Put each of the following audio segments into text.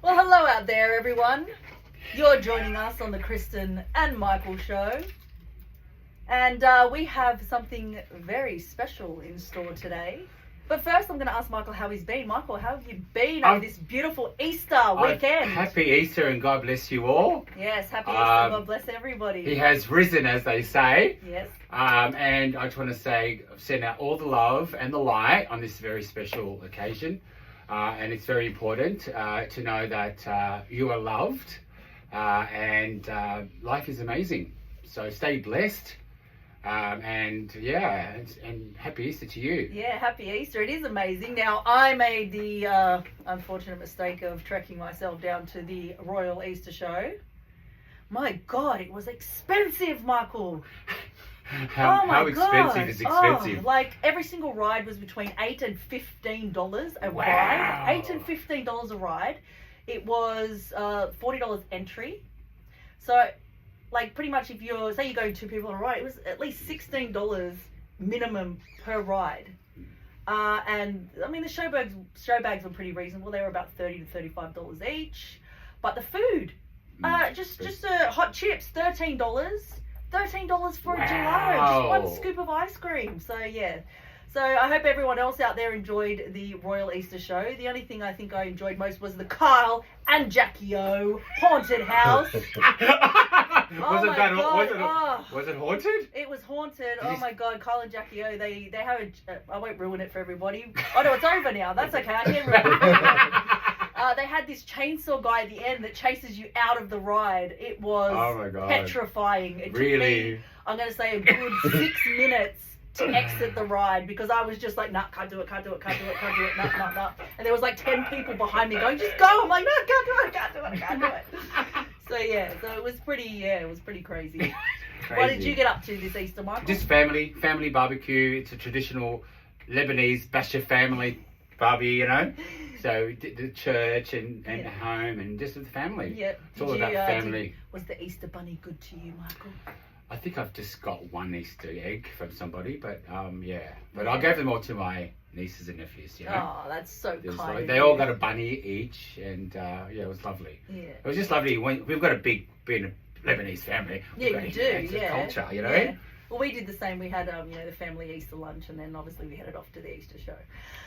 Well, hello out there, everyone. You're joining us on the Kristin and Michael Show. And we have something very special in store today. But first, I'm going to ask Michael how he's been. Michael, how have you been over this beautiful Easter weekend? Happy Easter and God bless you all. Yes, happy Easter. God bless everybody. He has risen, as they say. Yes. And I just want to send out all the love and the light on this very special occasion. And it's very important to know that you are loved and life is amazing. So stay blessed. And happy Easter to you. Yeah, happy Easter. It is amazing. Now, I made the unfortunate mistake of trekking myself down to the Royal Easter Show. My God, it was expensive, Michael. How expensive is expensive? Like every single ride was between $8 and $15 a ride. $8 and $15 a ride. It was $40 entry. So, like pretty much if you're, say you're going two people on a ride, it was at least $16 minimum per ride. And I mean the show bags were pretty reasonable. They were about $30 to $35 each. But the food, just hot chips, $13 for a gelato, just one scoop of ice cream. So yeah. So I hope everyone else out there enjoyed the Royal Easter Show. The only thing I think I enjoyed most was the Kyle and Jackie O haunted house. Was it haunted? It was haunted. Oh my God, Kyle and Jackie O, they have I won't ruin it for everybody. Oh no, it's over now. That's okay. I can ruin it. They had this chainsaw guy at the end that chases you out of the ride. It was petrifying. It took me, I'm going to say, a good 6 minutes to exit the ride because I was just like, nah, can't do it, nah. And there was like 10 people behind me going, just go. I'm like, no, can't do it. So yeah, so it was pretty crazy. What did you get up to this Easter, Michael? Just family barbecue. It's a traditional Lebanese Bacha family barbecue, you know. So the church and home and just with the family. Yeah. It's all about family. Was the Easter bunny good to you, Michael? I think I've just got one Easter egg from somebody, but But I gave them all to my nieces and nephews, you know. Oh, that's so kind. They all got a bunny each, and it was lovely. Yeah. It was just lovely. We've got being a Lebanese family. Yeah, you do. Culture, you know. Yeah. Well, we did the same. We had the family Easter lunch, and then obviously we headed off to the Easter show.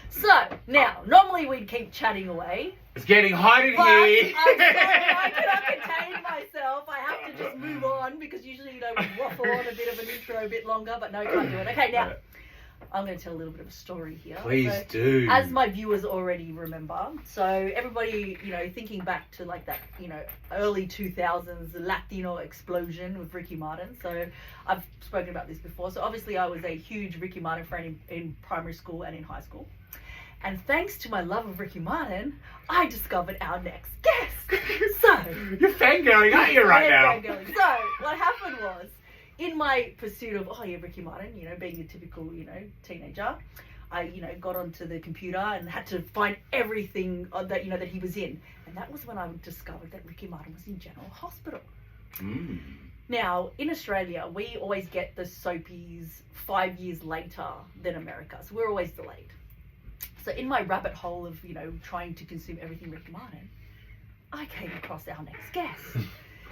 So now, normally we'd keep chatting away. It's getting hot in here. I'm sorry, I cannot contain myself. I have to just move on because usually we waffle on a bit of an intro a bit longer, but no, can't do it. Okay, now I'm going to tell a little bit of a story here. Please do. As my viewers already remember, so everybody, thinking back to like that, early 2000s Latino explosion with Ricky Martin. So I've spoken about this before. So obviously I was a huge Ricky Martin fan in primary school and in high school. And thanks to my love of Ricky Martin, I discovered our next guest. So you're fangirling, aren't you, right now? So what happened was, in my pursuit of, Ricky Martin, being a typical, teenager, I, got onto the computer and had to find everything that, that he was in. And that was when I discovered that Ricky Martin was in General Hospital. Mm. Now, in Australia, we always get the soapies 5 years later than America. So we're always delayed. So in my rabbit hole of, trying to consume everything Ricky Martin, I came across our next guest.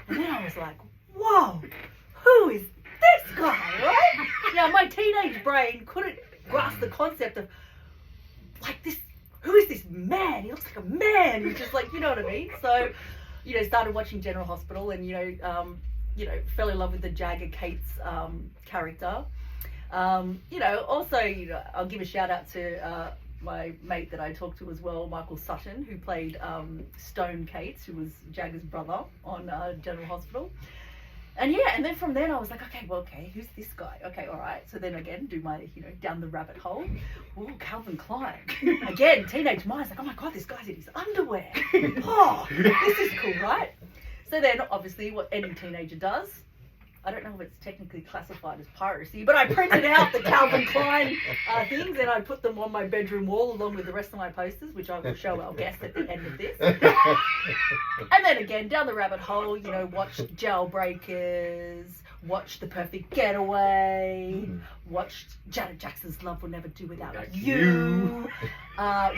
And then I was like, whoa, who is this guy, right? Now, my teenage brain couldn't grasp the concept of, like, this, who is this man? He looks like a man. He's just like, you know what I mean? So, started watching General Hospital and, fell in love with the Jagger Cates character. Also, I'll give a shout out to my mate that I talked to as well, Michael Sutton, who played Stone Cates, who was Jagger's brother on General Hospital. And and then from then I was like, okay, who's this guy? Okay, all right. So then again, do my, down the rabbit hole. Ooh, Calvin Klein. Again, teenage mind's like, oh my God, this guy's in his underwear. Oh, this is cool, right? So then, obviously, what any teenager does, I don't know if it's technically classified as piracy, but I printed out the Calvin Klein things and I put them on my bedroom wall along with the rest of my posters, which I will show our guest at the end of this. And then again, down the rabbit hole, watch Jailbreakers, watch The Perfect Getaway, Watched Janet Jackson's Love Will Never Do Without Without You.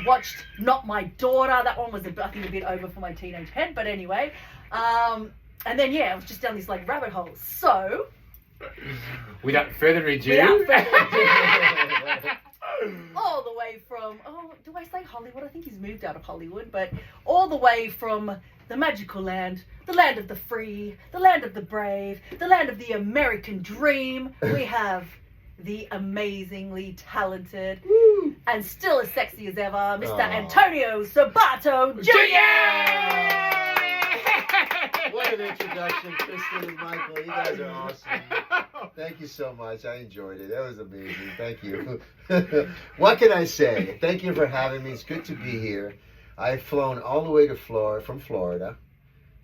Watched Not My Daughter. That one was, I think, a bit over for my teenage head, but anyway. And then, I was just down this, like, rabbit hole. So... Without further ado... all the way from, do I say Hollywood? I think he's moved out of Hollywood, but all the way from the magical land, the land of the free, the land of the brave, the land of the American dream, we have the amazingly talented and still as sexy as ever, Mr. Antonio Sabato Jr. What an introduction, Kristin and Michael. You guys are awesome. Thank you so much. I enjoyed it. That was amazing. Thank you. What can I say? Thank you for having me. It's good to be here. I've flown all the way to from Florida,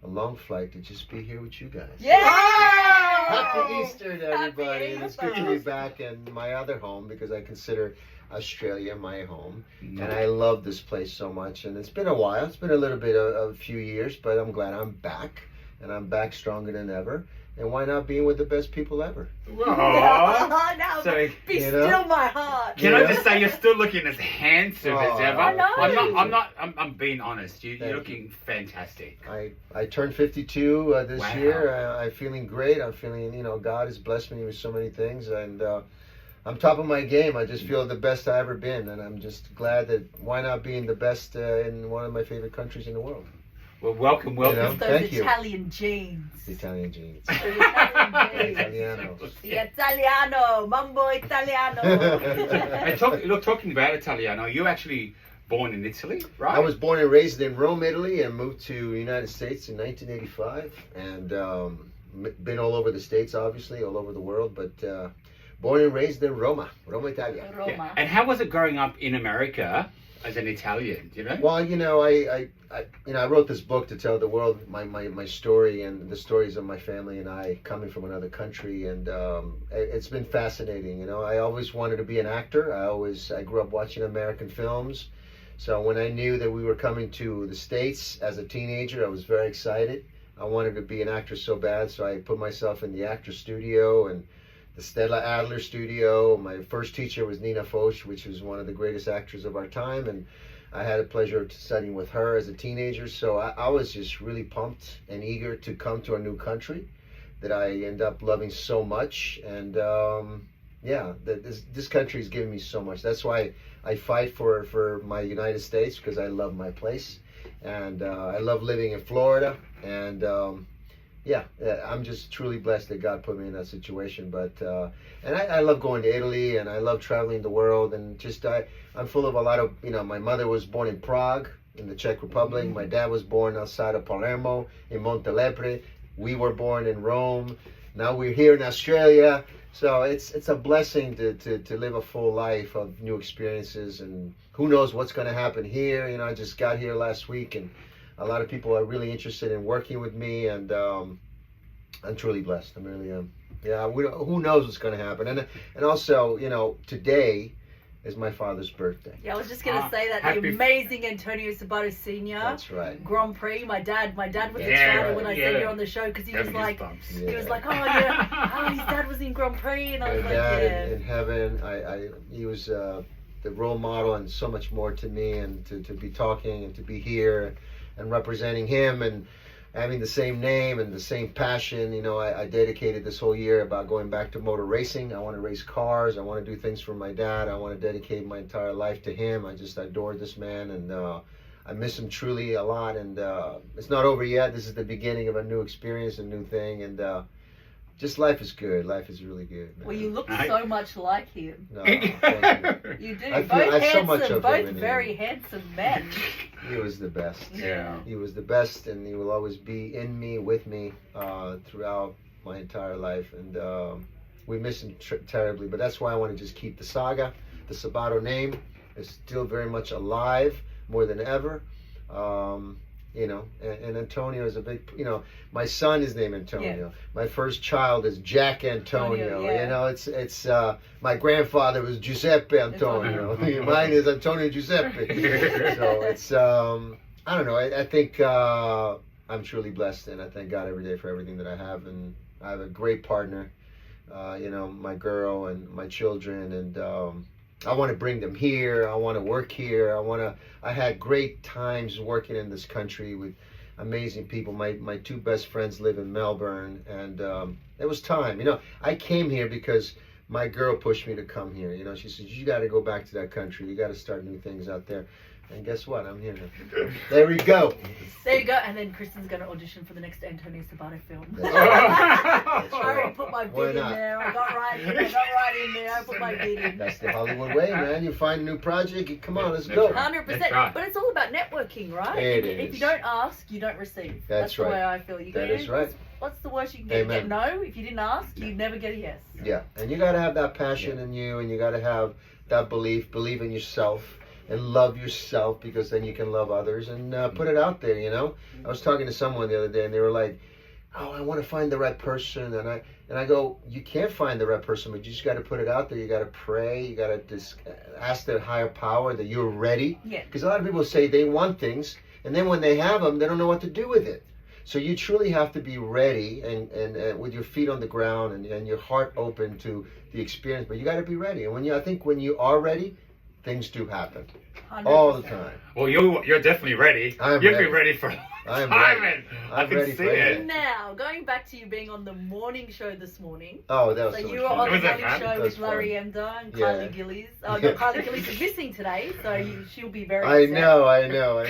a long flight, to just be here with you guys. Yeah! Happy Easter to everybody. Happy And it's good to be back in my other home because I consider Australia my home. And I love this place so much. And it's been a while. It's been a little bit of a few years, but I'm glad I'm back. And I'm back stronger than ever. And why not being with the best people ever? Now, So, be still my heart. Can I just say you're still looking as handsome as ever? I know. I'm being honest. You're looking fantastic. I turned 52 this Wow. year. I'm feeling great. I'm feeling, God has blessed me with so many things. And I'm top of my game. I just feel the best I've ever been. And I'm just glad that why not being the best in one of my favorite countries in the world. Well, welcome. Those Thank you. Italian jeans. The Italian jeans. The Italian jeans. Italiano. The Italiano. Mambo Italiano. And talking about Italiano, you're actually born in Italy, right? I was born and raised in Rome, Italy, and moved to the United States in 1985. And been all over the States, obviously, all over the world, but born and raised in Roma, Italia. Roma. Yeah. And how was it growing up in America as an Italian, Well, I wrote this book to tell the world my story and the stories of my family and I coming from another country, and it's been fascinating. I always wanted to be an actor. I grew up watching American films, so when I knew that we were coming to the States as a teenager, I was very excited. I wanted to be an actor so bad, so I put myself in the actor studio and the Stella Adler studio. My first teacher was Nina Foch, which was one of the greatest actors of our time, and I had a pleasure of studying with her as a teenager. So I was just really pumped and eager to come to a new country that I end up loving so much. And this country has given me so much. That's why I fight for my United States, because I love my place, and I love living in Florida. And I'm just truly blessed that God put me in that situation. But and I love going to Italy, and I love traveling the world, and just I'm full of a lot of, my mother was born in Prague in the Czech Republic. My dad was born outside of Palermo in Montelepre. We were born in Rome. Now we're here in Australia. So it's a blessing to live a full life of new experiences, and who knows what's going to happen here. I just got here last week, and a lot of people are really interested in working with me, and I'm truly blessed. I really am. Who knows what's going to happen. And also, today is my father's birthday. Yeah, I was just going to say that the amazing Antonio Sabato Sr. That's right. Grand Prix. My dad was excited when I said you're on the show, because he was like, his dad was in Grand Prix, and I was in heaven. He was the role model and so much more to me, and to be talking and to be here and representing him and having the same name and the same passion. I dedicated this whole year about going back to motor racing. I want to race cars. I want to do things for my dad. I want to dedicate my entire life to him. I just adore this man, and I miss him truly a lot. And it's not over yet. This is the beginning of a new experience, a new thing, and just life is good. Life is really good, man. Well, you look so much like him. No, thank you. You do. I Both have so much handsome, of both him in very him. handsome men. He was the best. Yeah. He was the best, and he will always be in me, with me, throughout my entire life. And we miss him terribly, but that's why I want to just keep the saga. The Sabato name is still very much alive, more than ever. And Antonio is a big, my son is named Antonio. Yeah. My first child is Jack Antonio. Yeah. It's my grandfather was Giuseppe Antonio. Mine is Antonio Giuseppe. So it's, I don't know. I think I'm truly blessed, and I thank God every day for everything that I have. And I have a great partner my girl and my children, and I want to bring them here. I want to work here. I had great times working in this country with amazing people. My two best friends live in Melbourne, and it was time. I came here because my girl pushed me to come here. She said, you got to go back to that country. You got to start new things out there. And guess what? I'm here now. There we go. There you go. And then Kristin's going to audition for the next Antonio Sabato film. That's right. I already put my bid in there. I got right in there. I put my bid in. That's the Hollywood way, man. You find a new project, come on, let's go. 100%. Right. But it's all about networking, right? It If is. you don't ask, you don't receive. That's the right. way I feel. That is right. What's the worst you can get? Amen. Get no. If you didn't ask, you'd never get a yes. Yeah, and you got to have that passion in you, and you got to have that believe in yourself, and love yourself, because then you can love others, and put it out there. I was talking to someone the other day, and they were like, "Oh, I want to find the right person," and I go, "You can't find the right person, but you just got to put it out there. You got to pray. You got to just ask the higher power that you're ready." Yeah. Because a lot of people say they want things, and then when they have them, they don't know what to do with it. So you truly have to be ready and with your feet on the ground and your heart open to the experience. But you got to be ready. And I think when you are ready, things do happen 100%. all the time. Well, you're definitely ready. I'm You've ready. been ready for a I'm long time, ready. and I'm I can ready see for it. anything. Now, going back to you being on the morning show this morning. Oh, that was So so you much were fun. on the Was that morning fun? show That with was Larry fun. Emder and Yeah. Kylie Gillies. Oh, no, Kylie Gillies is missing today, so she'll be very I upset. know.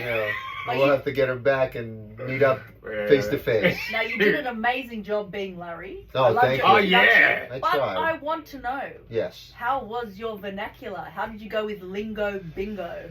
But We'll you- have to get her back and meet up face to face. Now, you did an amazing job being Larry. Oh, I loved thank your you. Oh, introduction. yeah. I But tried. I want to know, Yes. how was your vernacular? How did you go with lingo bingo?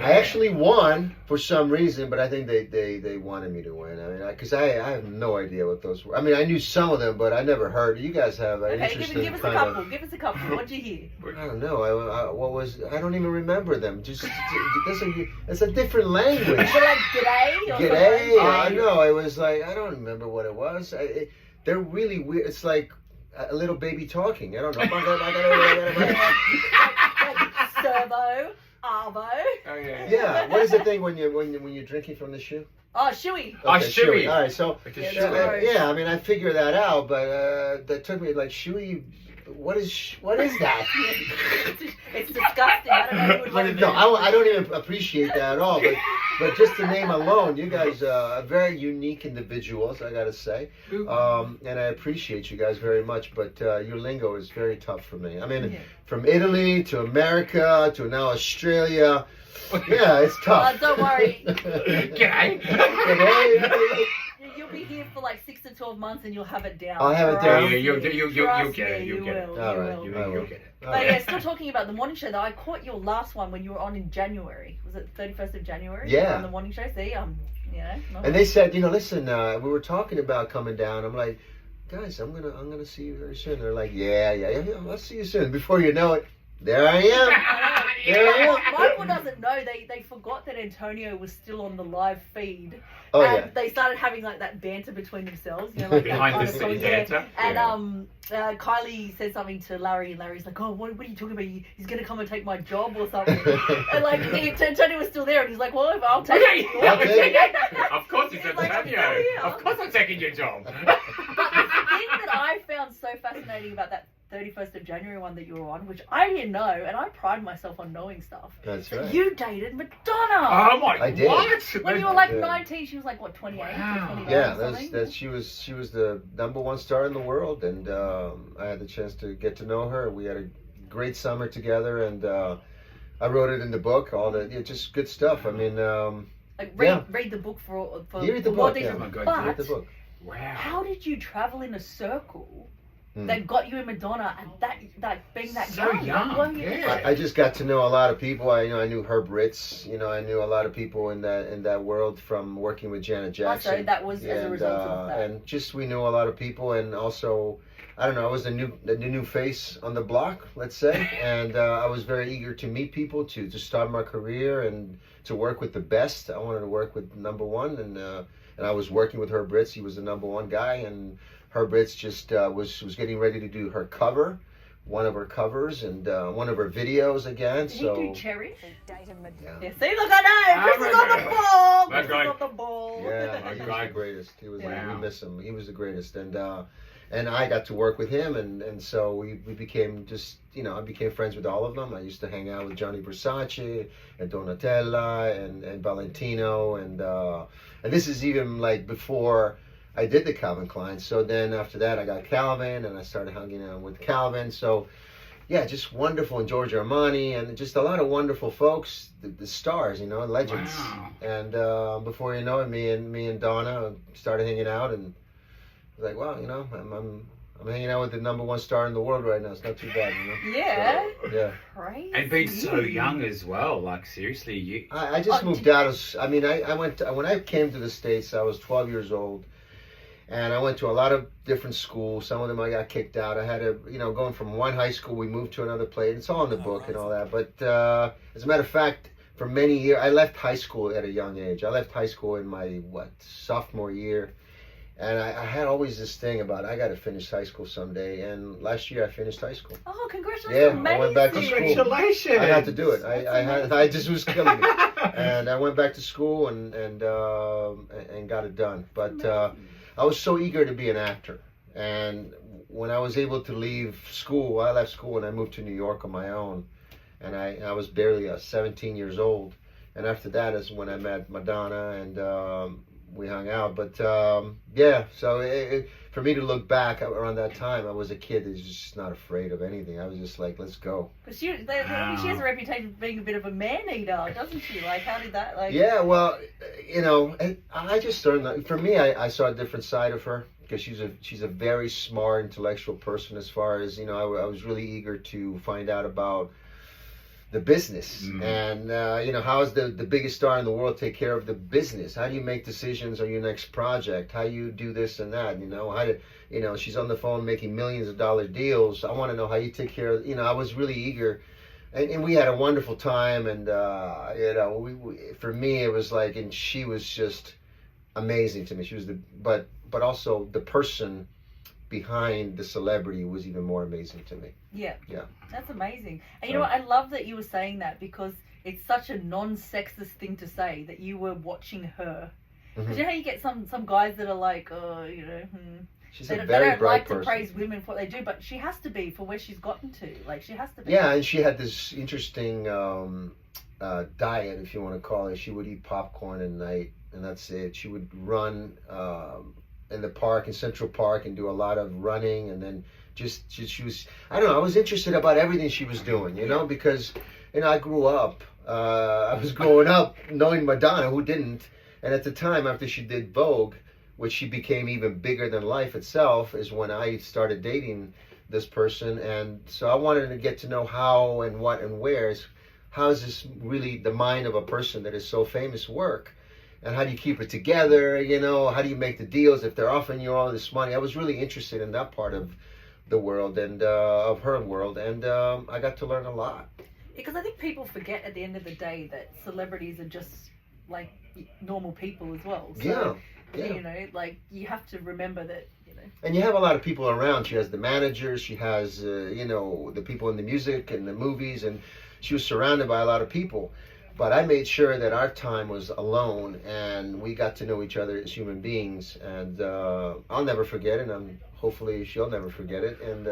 I actually won for some reason, but I think they wanted me to win. I mean, because I have no idea what those were. I mean, I knew some of them, but I never heard. You guys have an Okay, interesting give us a kind couple. of. Give us a couple. What'd you hear? I don't know. I don't even remember them. It's a different language. Was it like g'day? Or G'day. something? I know. It was like, I don't remember what it was. They're really weird. It's like a little baby talking. I don't know. Like servo, arvo. Oh, yeah. Yeah. What is the thing when you're drinking from the shoe? Oh, shoey. Oh, shoey. All right. So Like a Yeah, shoe. that's right. yeah. I mean, I figured that out, but that took me like shoey. What is that? It's disgusting. I don't know who would like No, I don't even appreciate that at all. But just the name alone, you guys are very unique individuals, I gotta say. And I appreciate you guys very much. But your lingo is very tough for me. I mean, Yeah. from Italy to America to now Australia. Yeah, it's tough. Don't worry. G'day. G'day. You'll be here for like 6 to 12 months and you'll have it down. I'll have it Trust down. Yeah, me. you'll Trust get it. me, You'll get it. will, All you right, will. You'll get it. But yeah, still talking about the morning show though, I caught your last one when you were on in January. Was it 31st of January? Yeah. On the morning show. See, And they said, listen, we were talking about coming down. I'm like, guys, I'm gonna see you very soon. They're like, yeah, I'll see you soon. Before you know it, there I am. There I am. Michael doesn't know they forgot that Antonio was still on the live feed. Oh and yeah. they started having like that banter between themselves, like that Behind kind the of scenes thing, yeah. banter. And Kylie said something to Larry, and Larry's like, "Oh, what are you talking about? He's gonna come and take my job or something." And like Antonio was still there, and he's like, "Well, I'll take it." I'll take it. Of course, it's He's like, Antonio. "Oh, yeah." Of course, I'm taking your job. But the thing that I found so fascinating about that 31st of January one that you were on, which I didn't know, and I pride myself on knowing stuff. That's right. You dated Madonna. Oh my! I did. What? When you were like Yeah. 19, she was like what, 28 Wow. or 29 Yeah, or something? that she was the #1 star in the world, and I had the chance to get to know her. We had a great summer together, and I wrote it in the book. Just good stuff. I mean, Like Yeah. read the book for You read the more book, details. yeah. Oh my God, But read the book. Wow. how did you travel in a circle Hmm. that got you in Madonna and that being that So young? young, Like, weren't you- yeah. I just got to know a lot of people. I knew Herb Ritz. I knew a lot of people in that world from working with Janet Jackson. so that was as a result of that. And just we knew a lot of people, and also, I don't know, I was the new face on the block, let's say, and I was very eager to meet people, to start my career, and to work with the best. I wanted to work with #1, and I was working with Herb Ritz. He was the #1 guy, and Herb Ritz just was getting ready to do her cover, one of her covers, and one of her videos again. Did So he do Cherry? yeah. Yeah, see, look, I know. Chris is on the ball. That's Chris right. is on the ball. Yeah, He was the greatest. He was. Wow. We miss him. He was the greatest, and I got to work with him, and so we became just, I became friends with all of them. I used to hang out with Johnny Versace and Donatella and Valentino, and this is even like before I did the Calvin Klein. So then after that, I got Calvin, and I started hanging out with Calvin. So yeah, just wonderful, and Giorgio Armani, and just a lot of wonderful folks, the stars, legends. Wow. And before you know it, me and Donna started hanging out, and I was like, wow, I'm hanging out with the #1 star in the world right now. It's not too bad, Yeah. So, yeah. Crazy. And being so young as well. Like, seriously, you. I just moved out of. I went when I came to the States. I was 12 years old. And I went to a lot of different schools. Some of them I got kicked out. I had to, going from one high school, we moved to another place. It's all in the book and all that. But as a matter of fact, for many years, I left high school at a young age. I left high school in my, sophomore year. And I had always this thing about, I got to finish high school someday. And last year I finished high school. Oh, congratulations. Yeah, Amazing. I went back to school. Congratulations. I had to do it. I just was killing it. And I went back to school and got it done. But I was so eager to be an actor, and when I was able to leave school, I left school and I moved to New York on my own, and I was barely 17 years old, and after that is when I met Madonna, and we hung out. But so for me to look back around that time, I was a kid that was just not afraid of anything. I was just like, let's go. But she has a reputation of being a bit of a man-eater, doesn't she? Like, how did that, like... Yeah, well, I just learned, for me, I saw a different side of her, because she's a very smart, intellectual person. As far as, I was really eager to find out about the business, and how does the biggest star in the world take care of the business? How do you make decisions on your next project? How you do this and that? How do she's on the phone making millions of dollar deals. I want to know how you take care of. I was really eager, and we had a wonderful time, and for me it was like, and she was just amazing to me. She was but also the person behind the celebrity was even more amazing to me. Yeah. Yeah. That's amazing. And you know what? I love that you were saying that, because it's such a non-sexist thing to say, that you were watching her. Because you know how you get some guys that are like, She's they a don't very bright like person. to praise women for what they do, but she has to be for where she's gotten to. Like, she has to be. Yeah, and she had this interesting diet, if you want to call it. She would eat popcorn at night, and that's it. She would run in the park, in Central Park, and do a lot of running, and then she was, I don't know, I was interested about everything she was doing, because, I grew up, I was growing up knowing Madonna, who didn't, and at the time, after she did Vogue, which she became even bigger than life itself, is when I started dating this person, and so I wanted to get to know how and what and where, how is this really the mind of a person that is so famous work? And how do you keep it together? How do you make the deals if they're offering you all this money? I was really interested in that part of the world, and of her world, and I got to learn a lot. Because I think people forget at the end of the day that celebrities are just like normal people as well. So, yeah. Like, you have to remember that. And you have a lot of people around. She has the managers. She has the people in the music and the movies, and she was surrounded by a lot of people. But I made sure that our time was alone, and we got to know each other as human beings. And I'll never forget it, and hopefully she'll never forget it. And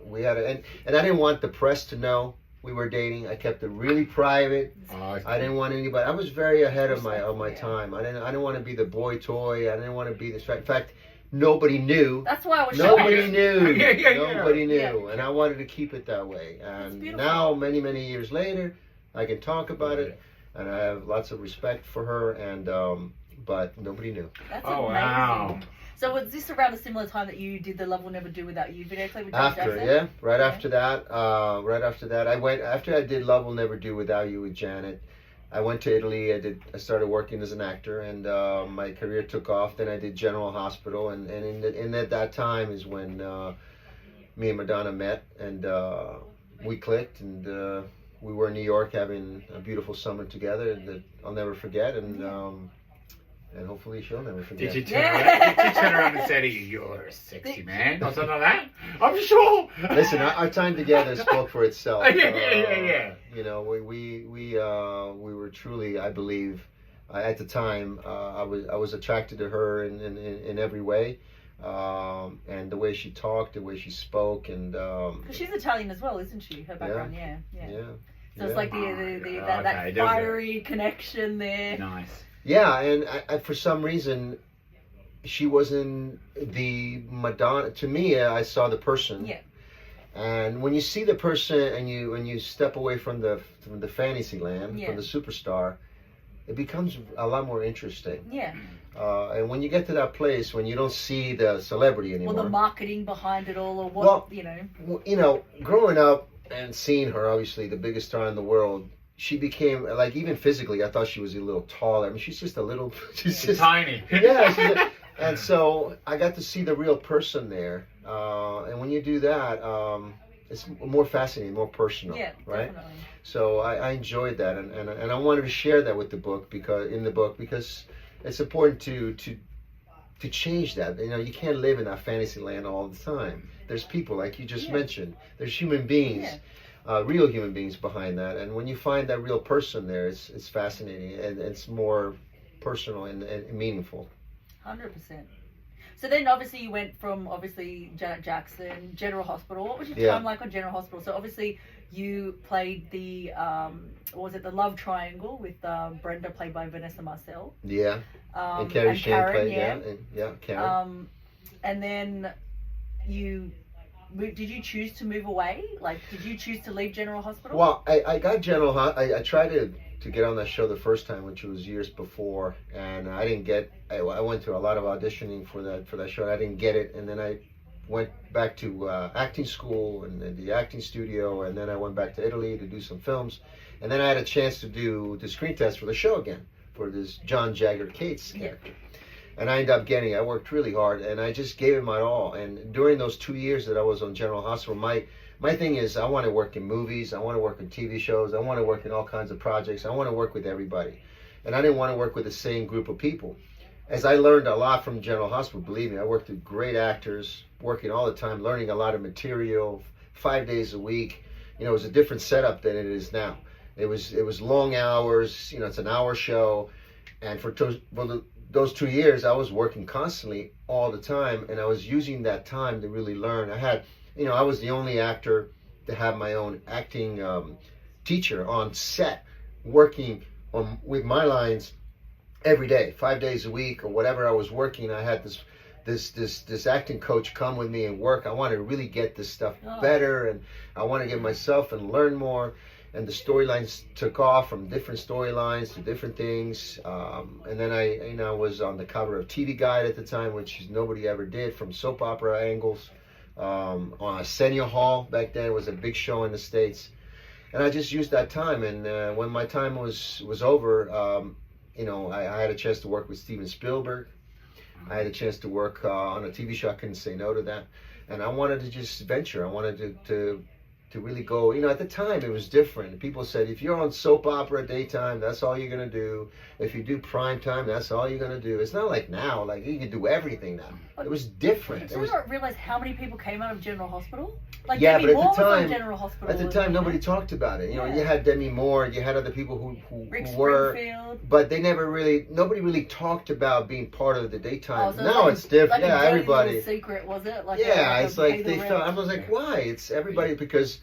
we had and I didn't want the press to know we were dating. I kept it really private. I didn't want anybody. I was very ahead of my time. I didn't want to be the boy toy. I didn't want to be this. In fact, nobody knew. That's why I was Nobody knew. Yeah. Nobody knew. Yeah. And I wanted to keep it that way. And now, many, many years later, I can talk about it, and I have lots of respect for her, and but nobody knew. That's amazing. Wow. So was this around a similar time that you did the Love Will Never Do Without You video clip with John Jagger? After that, after I did Love Will Never Do Without You with Janet, I went to Italy. I started working as an actor, and my career took off. Then I did General Hospital, and at that time is when me and Madonna met, and we clicked, and we were in New York having a beautiful summer together that I'll never forget, and hopefully she'll never forget. Did you turn around and say to you, "You're a sexy man," or something like that? I'm sure. Listen, our time together spoke for itself. Yeah. We were truly, I believe, at the time, I was attracted to her in every way, and the way she talked, the way she spoke, and because she's Italian as well, isn't she? Her background, yeah. So it's like that Okay, fiery connection there. Nice. Yeah, and I, for some reason, she wasn't the Madonna. To me, I saw the person. Yeah. And when you see the person and you step away from the fantasy land, from the superstar, it becomes a lot more interesting. Yeah. And when you get to that place, when you don't see the celebrity anymore. Or the marketing behind it all, or what, growing up and seeing her, obviously the biggest star in the world, she became, like, even physically, I thought she was a little taller. I mean, she's just a little, she's just tiny. Yeah. And so I got to see the real person there. And when you do that, it's more fascinating, more personal, right? Definitely. So I enjoyed that, and I wanted to share that with the book because it's important to change that. You can't live in that fantasy land all the time. There's people, like you just mentioned. There's human beings, real human beings behind that, and when you find that real person there, it's fascinating and it's more personal and meaningful. 100%. So then obviously you went from Janet Jackson, General Hospital. What was your time like on General Hospital? So obviously you played the, the love triangle with Brenda, played by Vanessa Marcel. Yeah. And Karen Karen, Karen. And then did you choose to move away? Like, did you choose to leave General Hospital? Well, I got General I tried to get on that show the first time, which was years before, and I didn't get. I went through a lot of auditioning for that show, and I didn't get it. And then I went back to acting school and the acting studio, and then I went back to Italy to do some films, and then I had a chance to do the screen test for the show again for this John Jagger Cates character. And I ended up getting it. I worked really hard, and I just gave it my all. And during those 2 years that I was on General Hospital, my thing is I want to work in movies, I want to work in TV shows, I want to work in all kinds of projects, I want to work with everybody. And I didn't want to work with the same group of people. As I learned a lot from General Hospital, believe me, I worked with great actors, working all the time, learning a lot of material, 5 days a week. It was a different setup than it is now. It was long hours, it's an hour show. And for those 2 years, I was working constantly all the time, and I was using that time to really learn. I was the only actor to have my own acting teacher on set, working with my lines every day, 5 days a week or whatever I was working. I had this acting coach come with me and work. I wanted to really get this stuff better, and I want to get myself and learn more. And the storylines took off from different storylines to different things. And then I was on the cover of TV Guide at the time, which nobody ever did, from soap opera angles. On Arsenio Hall back then, it was a big show in the States. And I just used that time. And when my time was over, I had a chance to work with Steven Spielberg. I had a chance to work on a TV show. I couldn't say no to that. And I wanted to just venture. I wanted to really go, at the time it was different. People said, if you're on soap opera daytime, that's all you're going to do. If you do prime time, that's all you're going to do. It's not like now, like you can do everything now. It was different. Did you not realize how many people came out of General Hospital? Like yeah, Demi but Moore at the time, was on General Hospital. At the time, nobody talked about it. You had Demi Moore, you had other people who Rick were, Springfield. But nobody really talked about being part of the daytime. So now it's different. Like everybody. Secret, was it? It's like they thought. I was like, why? It's everybody because.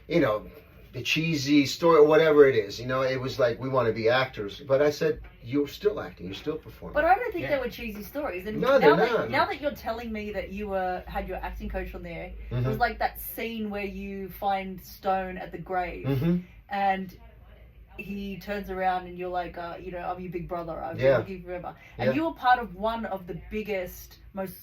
The cheesy story or whatever it is, it was like, we want to be actors. But I said, you're still acting, you're still performing. But I don't think they were cheesy stories. And no, they're not. Now that you're telling me that you had your acting coach on there, it was like that scene where you find Stone at the grave and he turns around and you're like, I'm your big brother. I'll give you forever. And you were part of one of the biggest, most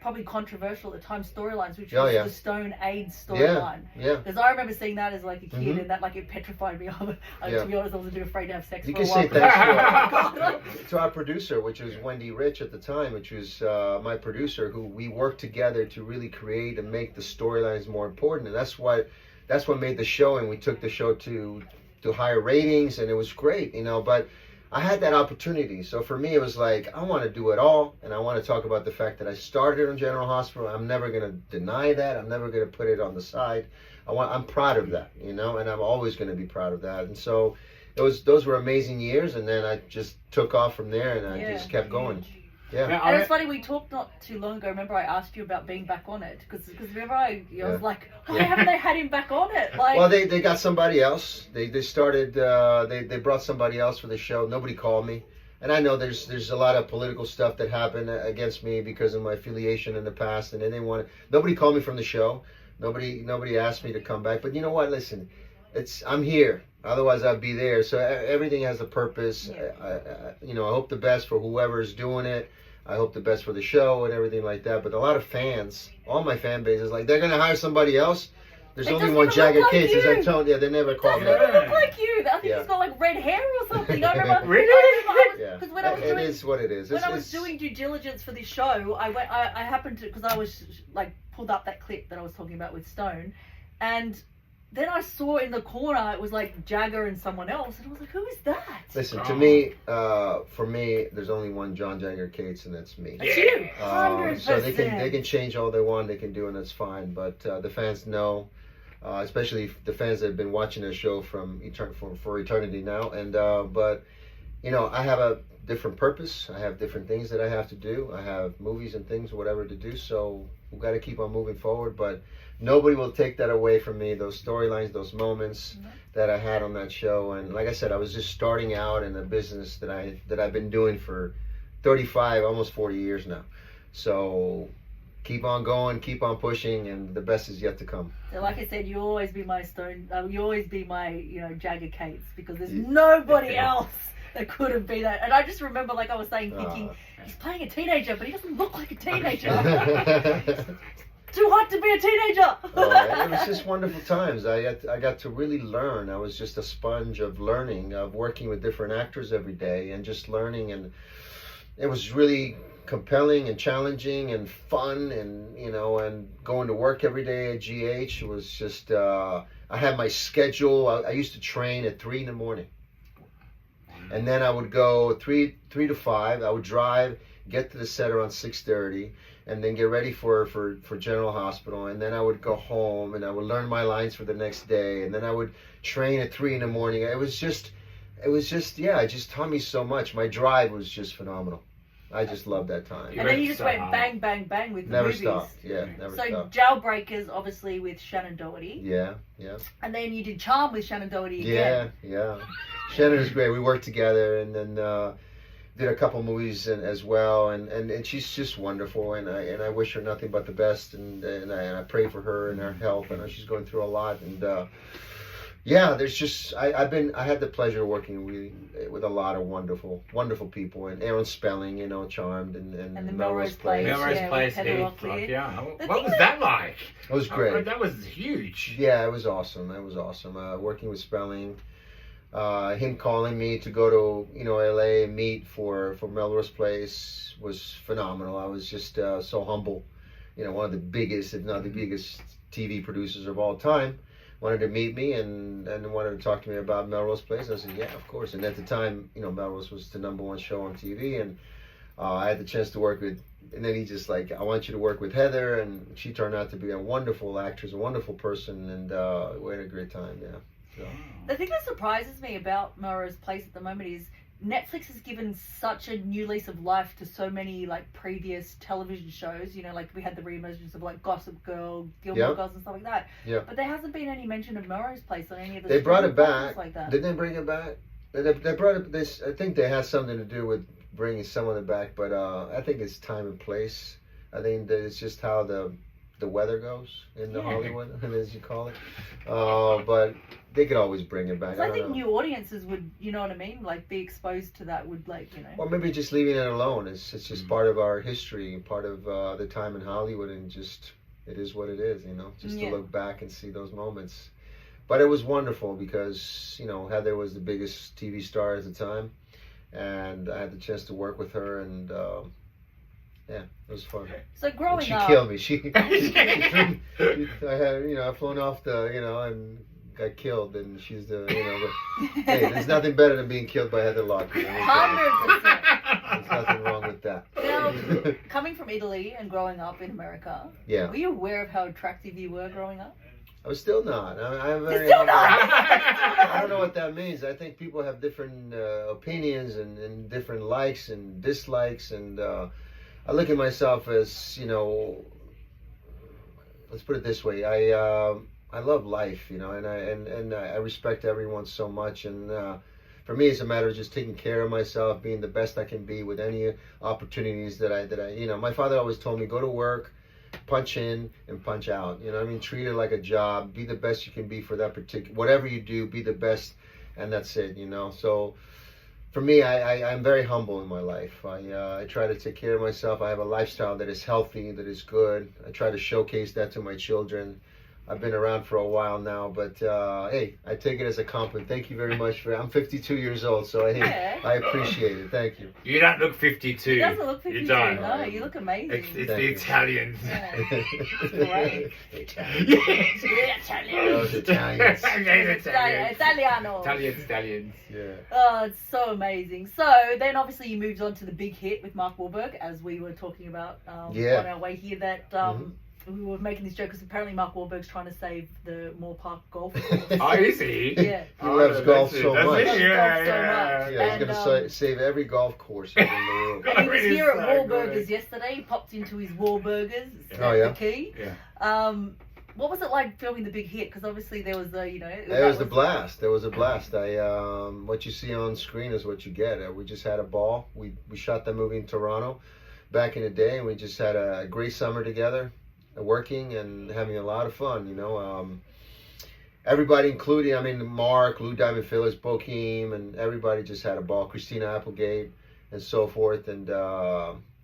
probably controversial at the time storylines, which was the Stone AIDS storyline. Because I remember seeing that as like a kid, and that it petrified me. To be honest, I was too afraid to have sex. You for can a while. say thanks to our producer, which was Wendy Rich at the time, which was my producer, who we worked together to really create and make the storylines more important. And that's what made the show, and we took the show to higher ratings, and it was great, But I had that opportunity. So for me, it was like, I want to do it all. And I want to talk about the fact that I started in General Hospital. I'm never going to deny that. I'm never going to put it on the side. I'm proud of that, and I'm always going to be proud of that. And so those were amazing years, and then I just took off from there, and I just kept going. Yeah. And it's funny, we talked not too long ago. Remember, I asked you about being back on it because remember I was like, why haven't they had him back on it? Like, well, they got somebody else. They started. They brought somebody else for the show. Nobody called me, and I know there's a lot of political stuff that happened against me because of my affiliation in the past, and they didn't want. Nobody called me from the show. Nobody asked me to come back. But you know what? Listen, I'm here. Otherwise, I'd be there. So everything has a purpose. I hope the best for whoever's doing it. I hope the best for the show and everything like that. But a lot of fans, all my fan base is like, they're going to hire somebody else. There's only one Jagger Cates. As I told you, they never called me. Doesn't even look like you. I think he's got like red hair or something. I remember. Really? Because when I was doing, it is what it is. When I was doing due diligence for this show, I happened to, because I was like pulled up that clip that I was talking about with Stone, and then I saw in the corner it was like Jagger and someone else, and I was like, who is that? Listen, to me, for me, there's only one John Jagger Cates, and that's me. That's you. 100%. So they can change all they want, they can do, and that's fine. But the fans know, especially the fans that have been watching the show for eternity now. And but I have a different purpose. I have different things that I have to do. I have movies and things, whatever to do. So we've got to keep on moving forward. But nobody will take that away from me, those storylines, those moments that I had on that show. And like I said, I was just starting out in a business that I've been doing for 35, almost 40 years now. So keep on going, keep on pushing, and the best is yet to come. So like I said, you'll always be my you'll always be my, Jagger Cates, because there's nobody else that could have been that. And I just remember, like I was saying, thinking, he's playing a teenager, but he doesn't look like a teenager. Too hot to be a teenager. It was just wonderful times. I got to really learn. I was just a sponge of learning, of working with different actors every day and just learning. And it was really compelling and challenging and fun, and and going to work every day at GH was just. I had my schedule. I used to train at 3 a.m. And then I would go 3 to 5. I would drive, get to the set around 6:30. And then get ready for General Hospital, and then I would go home and I would learn my lines for the next day, and then I would train at 3 a.m. It was just it just taught me so much. My drive was just phenomenal. I just loved that time. And then you just went bang, bang, bang with the never movies. Stopped. Yeah, never so stopped. Jailbreakers, obviously, with Shannon Doherty. Yeah. And then you did Charm with Shannon Doherty again. Yeah. Shannon is great. We worked together, and then did a couple movies as well, and she's just wonderful, and I wish her nothing but the best, and I pray for her and her health. I know she's going through a lot, and there's just I had the pleasure of working with a lot of wonderful people, and Aaron Spelling, Charmed, and the Melrose Place. Melrose Place, what was that like? It was great. That was huge. Yeah, it was awesome. Working with Spelling. Him calling me to go to LA and meet for Melrose Place was phenomenal. I was just so humble. One of the biggest, if not the biggest, TV producers of all time wanted to meet me and wanted to talk to me about Melrose Place. I said, yeah, of course. And at the time, Melrose was the #1 show on TV, and I had the chance to work with. And then he just like, I want you to work with Heather, and she turned out to be a wonderful actress, a wonderful person, and we had a great time. Yeah. So. The thing that surprises me about Melrose Place at the moment is Netflix has given such a new lease of life to so many like previous television shows. Like we had the re-emergence of like Gossip Girl, Gilmore Girls, and stuff like that. Yeah. But there hasn't been any mention of Melrose Place on any of the. They brought it back. Like that. Didn't they bring it back? They brought it. This I think they had something to do with bringing some of it back, but I think it's time and place. I think that it's just how the weather goes in the Hollywood, as you call it. But they could always bring it back. I think new audiences would, you know what I mean, like be exposed to that would Or maybe just leaving it alone. It's just part of our history, part of the time in Hollywood, and just it is what it is, Just to look back and see those moments. But it was wonderful because Heather was the biggest TV star at the time, and I had the chance to work with her, and it was fun. So growing she up, killed me. I had I've flown off and got killed, and she's the but hey, there's nothing better than being killed by Heather Locklear. 100%. There's nothing wrong with that. Now, coming from Italy and growing up in America, Yeah. were you aware of how attractive you were growing up? I'm still not. I'm very Still humble. not. I don't know what that means. I think people have different opinions and different likes and dislikes, and I look at myself as, you know, let's put it this way. I love life, you know, and I respect everyone so much, and for me, it's a matter of just taking care of myself, being the best I can be with any opportunities that I, you know, my father always told me, go to work, punch in and punch out. You know what I mean? Treat it like a job. Be the best you can be for that particular, whatever you do, be the best, and that's it, you know? So for me, I'm very humble in my life. I try to take care of myself. I have a lifestyle that is healthy, that is good. I try to showcase that to my children. I've been around for a while now, but hey, I take it as a compliment. Thank you very much I'm 52 years old, so I appreciate it. Thank you. You don't look 52. He doesn't look 52. You don't. No, you look amazing. It's the you. Italians. Yeah. Great. Yes. Those Italians. Italiano. Italian stallions. Yeah. Oh, it's so amazing. So then obviously you moved on to the big hit with Mark Wahlberg, as we were talking about on our way here, that we were making this joke because apparently Mark Wahlberg's trying to save the Moore Park golf course. Oh, is he? Yeah. He loves golf so That's much. it. He loves golf so much. Yeah, he's And, going to save every golf course in the world. And he was It is here at so Wahlburgers good. yesterday. He popped into his Wahlburgers at Oh, yeah? the Key. Yeah. What was it like filming the big hit? Because obviously there was the, you know... It was a blast. There was a blast. What you see on screen is what you get. We just had a ball. We shot that movie in Toronto back in the day, and we just had a great summer together, working and having a lot of fun, you know. Everybody, including, I mean, Mark, Lou Diamond Phillips, Bokeem, and everybody just had a ball. Christina Applegate and so forth, and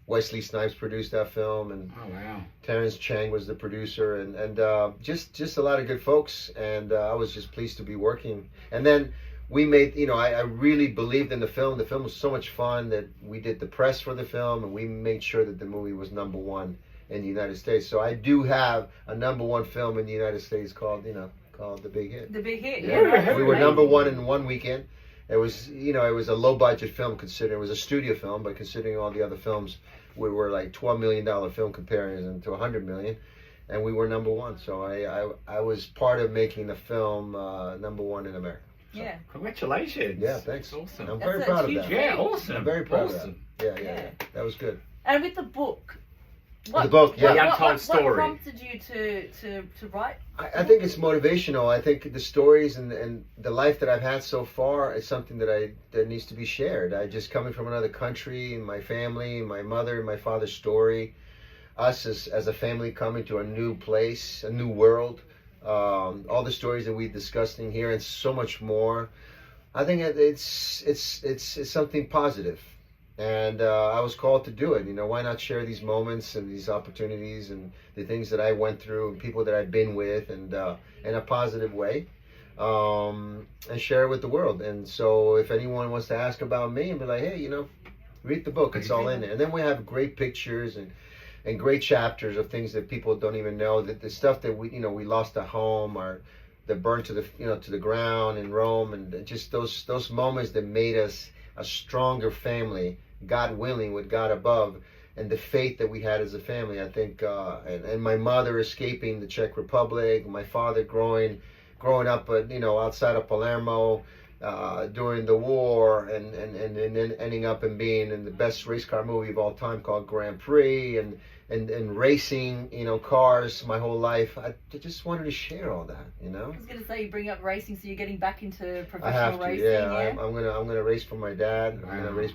Wesley Snipes produced that film, and Oh, wow. Terrence Chang was the producer, and just a lot of good folks, and I was just pleased to be working. And then we made, you know, I really believed in the film. The film was so much fun that we did the press for the film, and we made sure that the movie was #1 in the United States. So I do have a #1 film in the United States called The Big Hit. The big hit, We were #1 in one weekend. It was, you know, it was a low budget film considering it was a studio film, but considering all the other films, we were like $12 million film comparison to $100 million, and we were #1. So I was part of making the film #1 in America. So, Yeah. Congratulations. Yeah, thanks. That's awesome. I'm That's very a proud of huge that. Yeah, awesome. I'm very proud Awesome. of that. Yeah. That was good. And with the book, The book, yeah. The untold what story. prompted you to write? I think it's motivational. I think the stories and the life that I've had so far is something that needs to be shared. I just coming from another country, and my family, my mother and my father's story, us as a family coming to a new place, a new world, all the stories that we discussed in here and so much more. I think it's something positive. And I was called to do it. You know, why not share these moments and these opportunities and the things that I went through and people that I've been with, and in a positive way, and share it with the world. And so if anyone wants to ask about me and be like, hey, you know, read the book, it's all in there. And then we have great pictures and great chapters of things that people don't even know, that the stuff that we lost at home, or that burned to the ground in Rome, and just those moments that made us a stronger family, God willing, with God above, and the faith that we had as a family. I think, and my mother escaping the Czech Republic, my father growing up, outside of Palermo during the war, and then ending up and being in the best race car movie of all time called Grand Prix, and racing, cars my whole life. I just wanted to share all that, I was going to say, you bring up racing, so you're getting back into I professional have to, racing. yeah. I'm gonna race for my dad. Wow.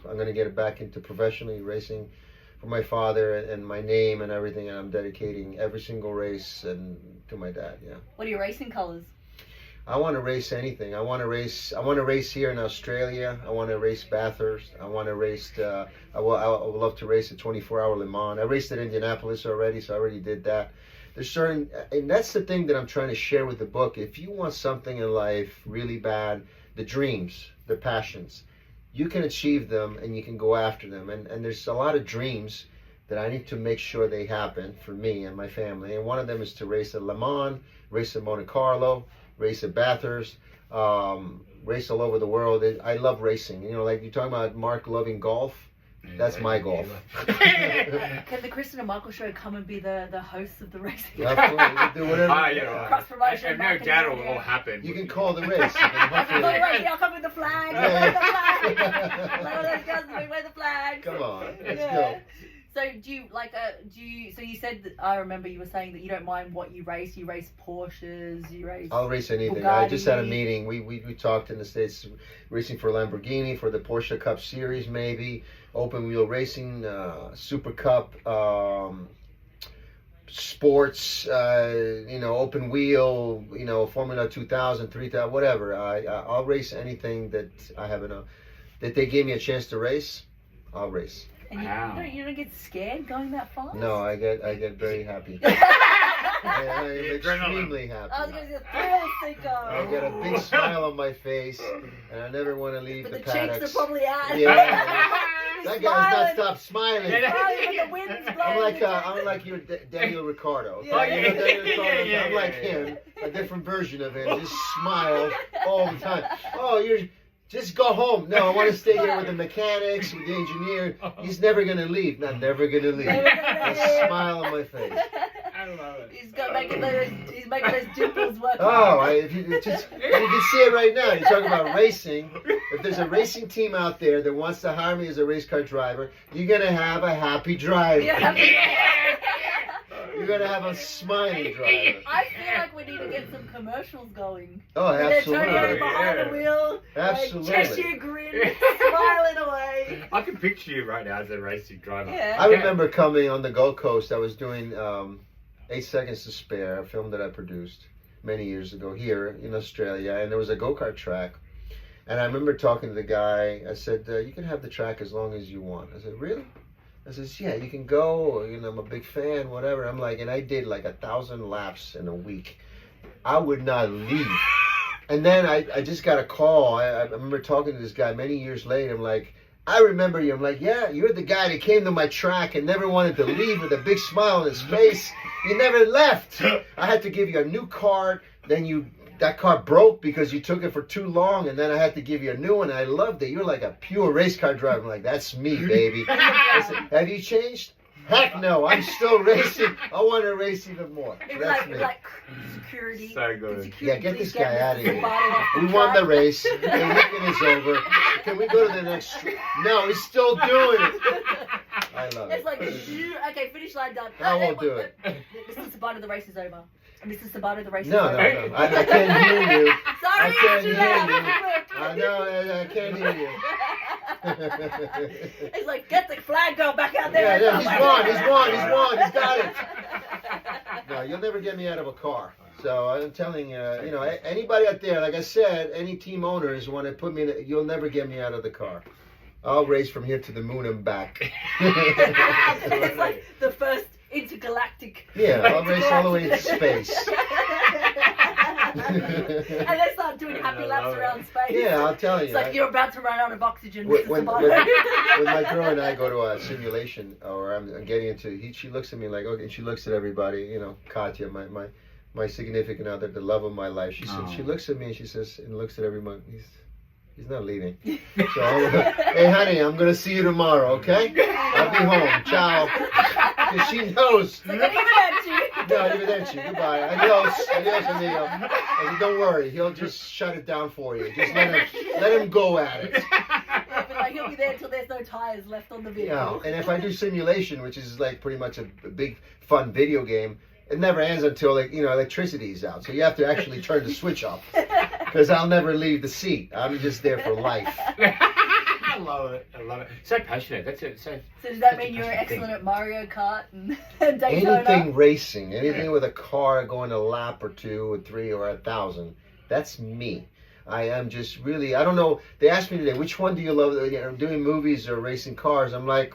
I'm gonna get it back into professionally racing for my father, and my name and everything. And I'm dedicating every single race to my dad. Yeah. What are your racing colours? I want to race anything. I want to race here in Australia. I want to race Bathurst. I want to race. I would love to race a 24-hour Le Mans. I raced at Indianapolis already, so I already did that. There's certain, and that's the thing that I'm trying to share with the book. If you want something in life really bad, the dreams, the passions, you can achieve them and you can go after them. And there's a lot of dreams that I need to make sure they happen for me and my family. And one of them is to race at Le Mans, race at Monte Carlo, race at Bathurst, race all over the world. I love racing. Like you're talking about Mark loving golf. That's my golf. Can the Kristin and Michael Show come and be the hosts of the racing? Yeah, of course, you can do whatever. Cross promotion. And no doubt it will all happen. You can call the race. I'll come with the flag. Yeah. Let those guys wear the flag. Come on, let's go. So so you said that, I remember you were saying that you don't mind what you race. You race Porsches, you race I'll race anything. Bugatti. I just had a meeting. We talked in the States, racing for Lamborghini, for the Porsche Cup Series maybe, open wheel racing, Super Cup, sports, open wheel, Formula 2000, 3000, whatever. I'll race anything that I have that they gave me a chance to race. I'll race. And you don't get scared going that fast? No, I get very happy. I'm extremely happy. I was going to say thrill seeker. I get a big smile on my face, and I never want to leave but the the paddocks. cheeks are probably out. Yeah. That guy's not stopped smiling. I'm like your Daniel Ricciardo. Yeah. Daniel Ricciardo, Yeah. I'm like him, a different version of him. Just smile all the time. Oh, just go home. No, I want to stay here with the mechanics, with the engineer. He's never going to leave. Not never going to leave. A smile on my face. I love it. He's making those dimples work. Oh, you can see it right now. You're talking about racing. If there's a racing team out there that wants to hire me as a race car driver, you're going to have a happy driver. You're going to have a smiling driver. I feel like we need to get some commercials going. Oh, absolutely. They're behind the wheel. Absolutely. Cheshire grin, smiling away. I can picture you right now as a racing driver. Yeah. I remember coming on the Gold Coast. I was doing 8 Seconds to Spare, a film that I produced many years ago here in Australia, and there was a go-kart track. And I remember talking to the guy. I said, you can have the track as long as you want. I said, really? I says, yeah, you can go. I'm a big fan, whatever. I'm like, and I did like 1,000 laps in a week. I would not leave. And then I just got a call. I remember talking to this guy many years later. I'm like, I remember you. I'm like, yeah, you're the guy that came to my track and never wanted to leave with a big smile on his face. You never left. I had to give you a new car. Then that car broke because you took it for too long, and then I had to give you a new one. I loved it. You're like a pure race car driver. I'm like, that's me, baby. I said, have you changed? Heck no, I'm still racing. I want to race even more. That's me. Like security. So good. Security, Yeah, get this please guy out of here. Sabato We won the race. The weekend is over. Can we go to the next? No, he's still doing it. I love It's it. like, okay, finish line done. I won't do it. Mr. Sabato, the race is over. Mr. Sabato, the race is No, over. no. I can't hear you. Sorry, I can't too hear loud. you. I know, I can't hear you. It's like, get the flag girl back out there. Yeah, he's won, he's got it. No, you'll never get me out of a car. So I'm telling you, anybody out there, like I said, any team owners want to put me you'll never get me out of the car. I'll race from here to the moon and back. It's like the first intergalactic. Yeah, I'll race all the way into space. And they start doing happy laps around space. Yeah, I'll tell you. It's like you're about to run out of oxygen, When Mr. Sabato. when my girl and I go to a simulation, or I'm getting into, she looks at me like, okay, and she looks at everybody, Katcha, my significant other, the love of my life. She said, she looks at me and she says, and looks at everyone. He's not leaving. So, hey, honey, I'm gonna see you tomorrow, okay? I'll be home. Ciao. Because she knows. Like, arrivederci. No, arrivederci. Goodbye. Adios, amigo. I said, don't worry. He'll just shut it down for you. Just let him go at it. Yeah, but like, he'll be there until there's no tires left on the vehicle. Yeah, and if I do simulation, which is like pretty much a big fun video game, it never ends until electricity's out. So you have to actually turn the switch off, because I'll never leave the seat. I'm just there for life. I love it. So passionate. That's it. So does that mean you're excellent at Mario Kart and Daytona? Anything racing, anything with a car going a lap or 2 or 3 or 1,000, that's me. I am just really, I don't know. They asked me today, which one do you love, doing movies or racing cars? I'm like,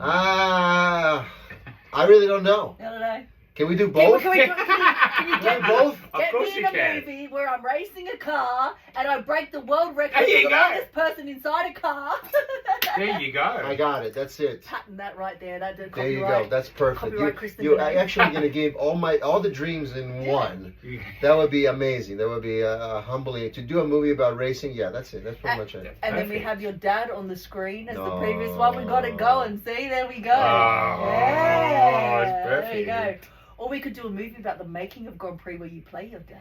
I really don't know. I don't know. Can we do both? Can you Do both? Get me in a movie where I'm racing a car and I break the world record There you for the go. longest person inside a car. There you go. I got it. That's it. Patent that right there. That did There you copyright. go. That's perfect. Copyright Kristin You're Venae. actually going to give all the dreams in one. That would be amazing. That would be humbling. To do a movie about racing, yeah, that's it. That's pretty much it. And then we have your dad on the screen as the No. previous one. We got it going. See, there we go. it's perfect. There you go. Or we could do a movie about the making of Grand Prix where you play your dad.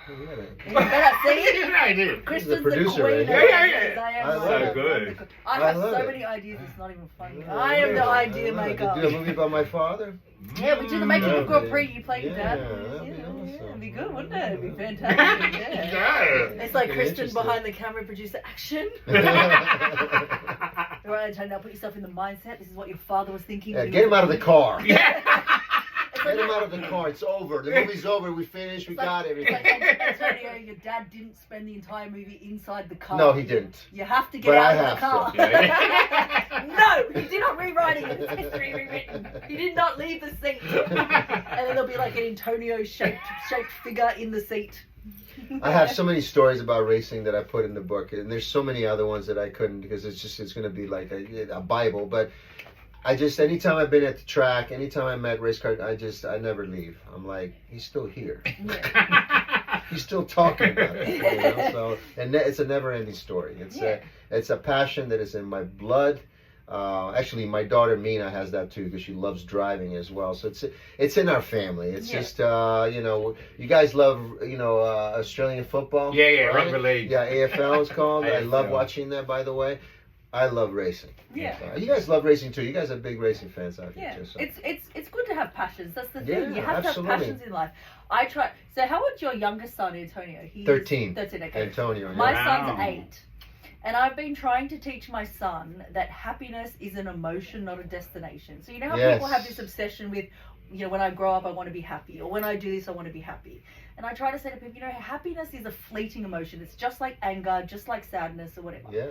Yeah. Better see? Good idea. Kristen's the producer, queen. right? Yeah. I am I love the- it. Good. I I have love so it. many ideas. It's not even funny. I am the idea To do a maker. movie about my father? Yeah, we do the making of Yeah, Grand Prix. You play your yeah, dad. that'd be Yeah, awesome. it'd be good, wouldn't it? It'd be fantastic. Yeah. Yeah. It's like Very Kristen interesting. behind the camera, producer action. Right, Antonio, now put yourself in the mindset. This is what your father was thinking. Yeah, when he get him was- out of the car. Yeah. Get him out of the car. It's over. The movie's over. We finished. We got everything. Antonio, your dad didn't spend the entire movie inside the car. No, he didn't. You have to get But out I of the car. have No, he did not rewriting it. It's history rewritten. He did not leave the seat. And then there'll be like an Antonio shaped figure in the seat. I have so many stories about racing that I put in the book, and there's so many other ones that I couldn't because it's going to be like a Bible. But anytime I've been at the track, anytime I met race car, I never leave. I'm like, he's still here. Yeah. He's still talking about it. You know? So, and it's a never-ending story. It's a passion that is in my blood. Actually, my daughter Mina has that too because she loves driving as well. So it's in our family. It's just you guys love Australian football. Yeah, right? rugby league. Yeah, AFL is called. I love AFL. watching that. By the way, I love racing. Yeah. You guys love racing too. You guys are big racing fans out here Yeah, too. So. it's good to have passions. That's the thing. Yeah, You have to absolutely. have passions in life. I try. So, how old's your youngest son, Antonio? He's 13. 13. Okay. Antonio. Yeah. My Wow. son's 8. And I've been trying to teach my son that happiness is an emotion, not a destination. So you know how Yes. people have this obsession with, when I grow up, I want to be happy. Or when I do this, I want to be happy. And I try to say to people, happiness is a fleeting emotion. It's just like anger, just like sadness or whatever. Yeah.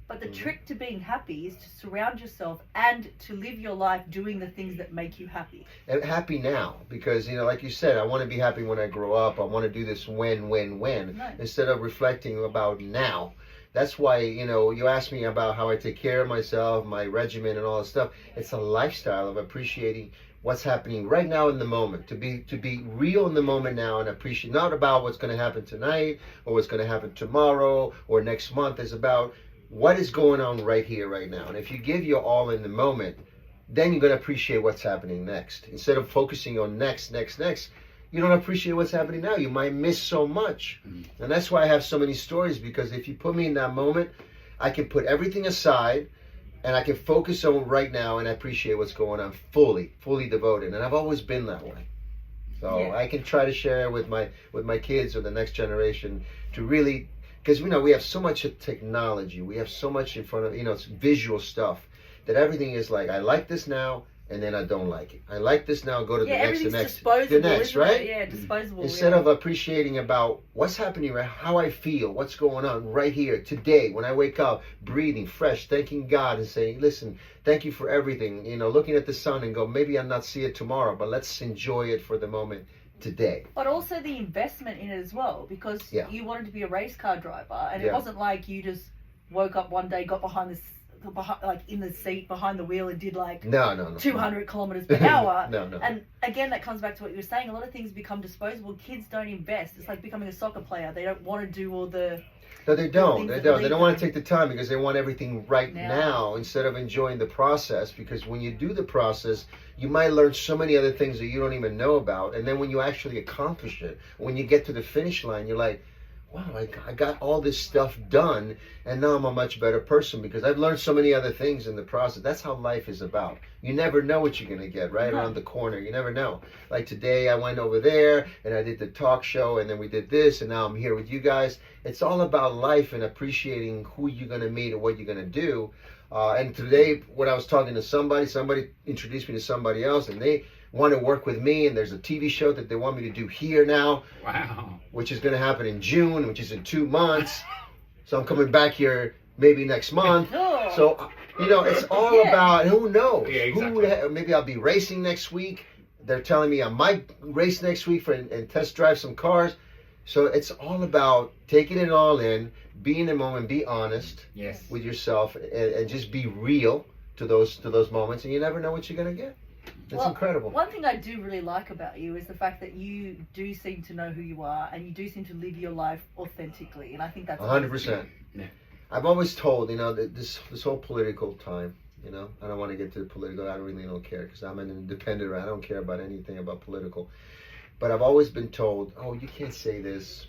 But the trick to being happy is to surround yourself and to live your life doing the things that make you happy. And happy now because like you said, I want to be happy when I grow up. I want to do this when Right. instead of reflecting about now. That's why you asked me about how I take care of myself, my regimen, and all that stuff. It's a lifestyle of appreciating what's happening right now in the moment. To be real in the moment now and appreciate, not about what's going to happen tonight or what's going to happen tomorrow or next month. It's about what is going on right here, right now. And if you give your all in the moment, then you're going to appreciate what's happening next. Instead of focusing on next, you don't appreciate what's happening now. You might miss so much. Mm-hmm. And that's why I have so many stories, because if you put me in that moment, I can put everything aside and I can focus on right now and appreciate what's going on fully devoted. And I've always been that way. So Yeah. I can try to share with my kids or the next generation to really, because we have so much technology, we have so much in front of it's visual stuff that everything is like, I like this now and then I don't like it. I like this now, go to the next, everything's the next, disposable, the next, isn't right? it? Yeah, disposable. Instead of appreciating about what's happening, how I feel, what's going on right here today when I wake up, breathing fresh, thanking God and saying, listen, thank you for everything. Looking at the sun and go, maybe I'll not see it tomorrow, but let's enjoy it for the moment today. But also the investment in it as well, because you wanted to be a race car driver, and it wasn't like you just woke up one day, got in the seat behind the wheel and did no 200 kilometers per hour. No. And again, that comes back to what you were saying. A lot of things become disposable. Kids don't invest. It's like becoming a soccer player. They don't want to do all the... No, they don't. things They that don't. They lead don't want them. to take the time because they want everything right Now. now instead of enjoying the process. Because when you do the process, you might learn so many other things that you don't even know about. And then when you actually accomplish it, when you get to the finish line, you're like, wow, I got all this stuff done, and now I'm a much better person because I've learned so many other things in the process. That's how life is about. You never know what you're going to get right around the corner. You never know. Like today, I went over there, and I did the talk show, and then we did this, and now I'm here with you guys. It's all about life and appreciating who you're going to meet and what you're going to do. And today, when I was talking to somebody introduced me to somebody else, and they want to work with me, and there's a TV show that they want me to do here now. Wow. Which is going to happen in June, which is in 2 months. So I'm coming back here maybe next month. Oh. So, it's all about, who knows? Yeah, exactly. Maybe I'll be racing next week. They're telling me I might race next week and test drive some cars. So it's all about taking it all in, be in the moment, be honest Yes. with yourself, and just be real to those moments, and you never know what you're gonna get. It's incredible. One thing I do really like about you is the fact that you do seem to know who you are, and you do seem to live your life authentically, and I think that's 100%. Yeah. I've always told, that this whole political time, I don't want to get to the political. I really don't care because I'm an independent. I don't care about anything about political. But I've always been told, oh, you can't say this,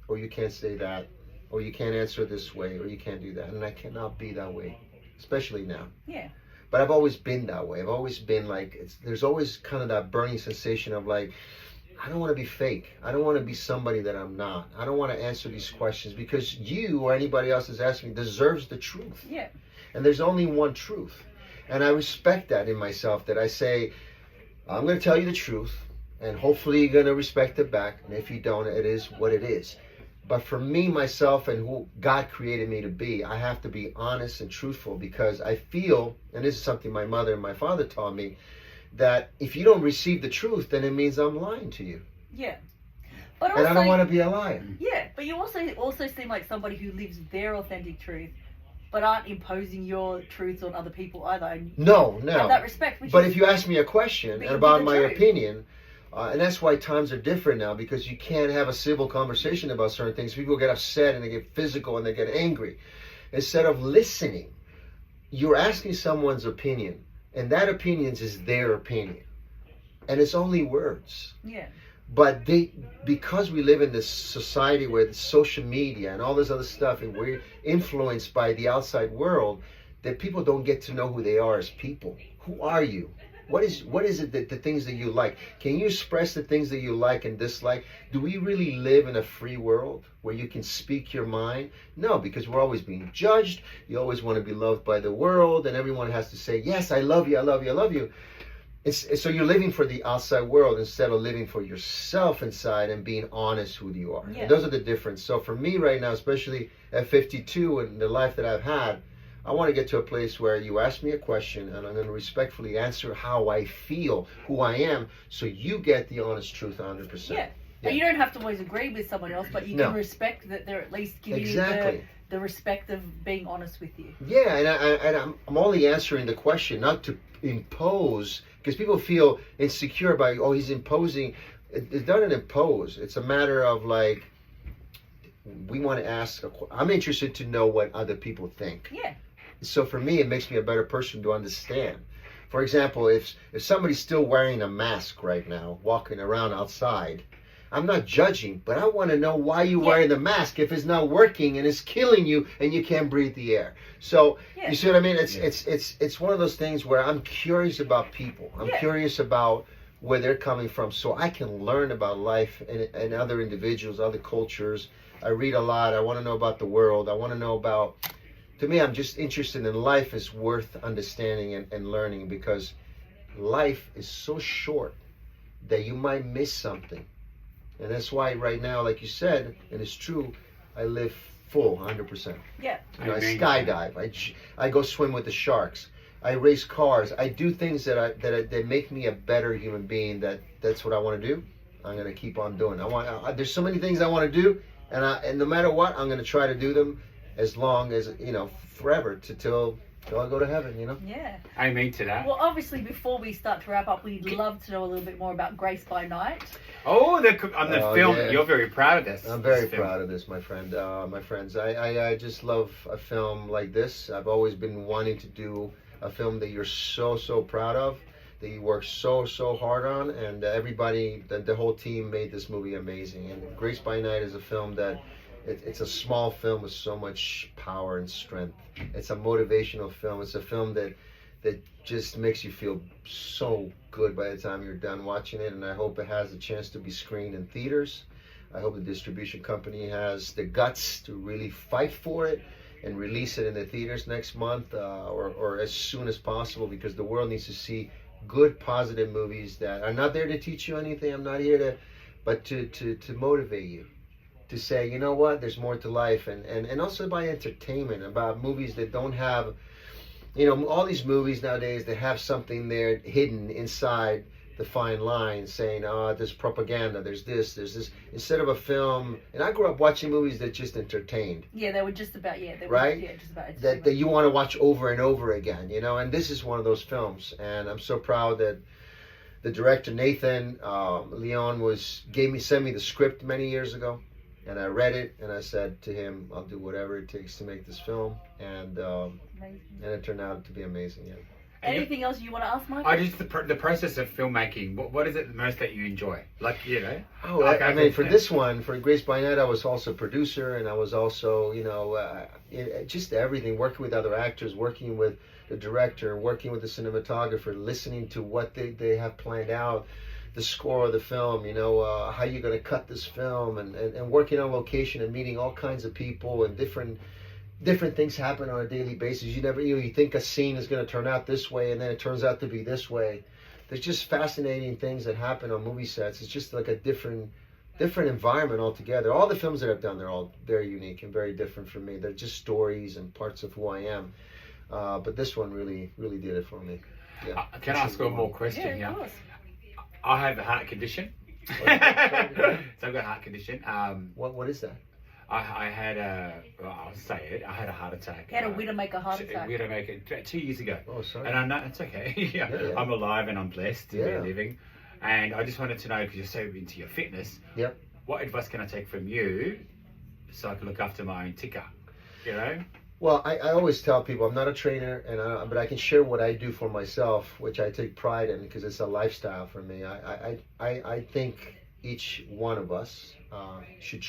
or you can't say that, or you can't answer this way, or you can't do that, and I cannot be that way, especially now. Yeah. But I've always been that way. I've always been like, there's always kind of that burning sensation of like, I don't want to be fake. I don't want to be somebody that I'm not. I don't want to answer these questions because you or anybody else is asking me deserves the truth. Yeah. And there's only one truth. And I respect that in myself, that I say, I'm going to tell you the truth, and hopefully you're going to respect it back. And if you don't, it is what it is. But for me, myself, and who God created me to be, I have to be honest and truthful, because I feel, and this is something my mother and my father taught me, that if you don't receive the truth, then it means I'm lying to you. Yeah. But also, and I don't want to be a liar. Yeah, but you also seem like somebody who lives their authentic truth, but aren't imposing your truths on other people either. And No. have that respect. But if you ask me a question being about my true. opinion, and that's why times are different now, because you can't have a civil conversation about certain things. People get upset and they get physical and they get angry. Instead of listening, you're asking someone's opinion, and that opinion is their opinion. And it's only words. Yeah. But because we live in this society where the social media and all this other stuff, and we're influenced by the outside world, that people don't get to know who they are as people. Who are you? What is it that the things that you like? Can you express the things that you like and dislike? Do we really live in a free world where you can speak your mind? No, because we're always being judged. You always want to be loved by the world, and everyone has to say, yes, I love you, I love you, I love you. So you're living for the outside world instead of living for yourself inside and being honest who you are. Yeah. And those are the difference. So for me right now, especially at 52 and the life that I've had, I want to get to a place where you ask me a question and I'm going to respectfully answer how I feel, who I am, so you get the honest truth 100%. Yeah. And you don't have to always agree with someone else, but you can respect that they're at least giving you the respect of being honest with you. Yeah, and I'm only answering the question, not to impose, because people feel insecure about, oh, he's imposing. It doesn't impose. It's a matter of like, we want to ask, I'm interested to know what other people think. Yeah. So for me, it makes me a better person to understand. For example, if somebody's still wearing a mask right now, walking around outside, I'm not judging, but I want to know why you're wearing the mask if it's not working and it's killing you and you can't breathe the air. So you see what I mean? It's one of those things where I'm curious about people. I'm curious about where they're coming from, so I can learn about life and other individuals, other cultures. I read a lot. I want to know about the world. I want to know about. To me, I'm just interested in life is worth understanding and learning, because life is so short that you might miss something. And that's why right now, like you said, and it's true, I live full 100%. Yeah. I skydive. I go swim with the sharks. I race cars. I do things that make me a better human being. That's what I want to do. I'm going to keep on doing. There's so many things I want to do, and no matter what, I'm going to try to do them as long as, forever, till I go to heaven, Yeah. Amen to that. Well, obviously, before we start to wrap up, we'd love to know a little bit more about Grace by Night. Oh, on the film, you're very proud of this. I'm very proud of this, my friend. My friends, I just love a film like this. I've always been wanting to do a film that you're so proud of, that you worked so hard on, and everybody, the whole team made this movie amazing. And Grace by Night is a film that it's a small film with so much power and strength. It's a motivational film. It's a film that just makes you feel so good by the time you're done watching it, and I hope it has a chance to be screened in theaters. I hope the distribution company has the guts to really fight for it and release it in the theaters next month, or as soon as possible, because the world needs to see good, positive movies that are not there to teach you anything. I'm not here but to motivate you, to say, you know what, there's more to life, and also by entertainment, about movies that don't have, all these movies nowadays that have something there hidden inside the fine line, saying, oh, there's propaganda, there's this, instead of a film. And I grew up watching movies that just entertained. Yeah, they were just about, right? Just about that you want to watch over and over again, you know, and this is one of those films. And I'm so proud that the director, Nathan Leon, sent me the script many years ago. And I read it, and I said to him, I'll do whatever it takes to make this film. And it turned out to be amazing, yeah. Anything else you want to ask, Mike? Just the process of filmmaking. What is it the most that you enjoy? Like, you know. Oh, like, I mean, for this one, for Grace by Night, I was also a producer, and I was also, you know, just everything. Working with other actors, working with the director, working with the cinematographer, listening to what they have planned out, the score of the film. You know, how you're going to cut this film, and working on location and meeting all kinds of people and different things happen on a daily basis. You think a scene is going to turn out this way, and then it turns out to be this way. There's just fascinating things that happen on movie sets. It's just like a different environment altogether. All the films that I've done, they're all very unique and very different for me. They're just stories and parts of who I am. But this one really did it for me. Yeah. Can I ask one more question here? Of course. I have a heart condition. So I've got a heart condition. What is that? I had I'll say it. I had a heart attack. You had a Widowmaker heart attack. Widowmaker 2 years ago. Oh, sorry. And I know it's okay. Yeah. I'm alive and I'm blessed to be living. And I just wanted to know, because you're so into your fitness. Yep. What advice can I take from you so I can look after my own ticker? You know. Well, I always tell people I'm not a trainer, but I can share what I do for myself, which I take pride in because it's a lifestyle for me. I think each one of us should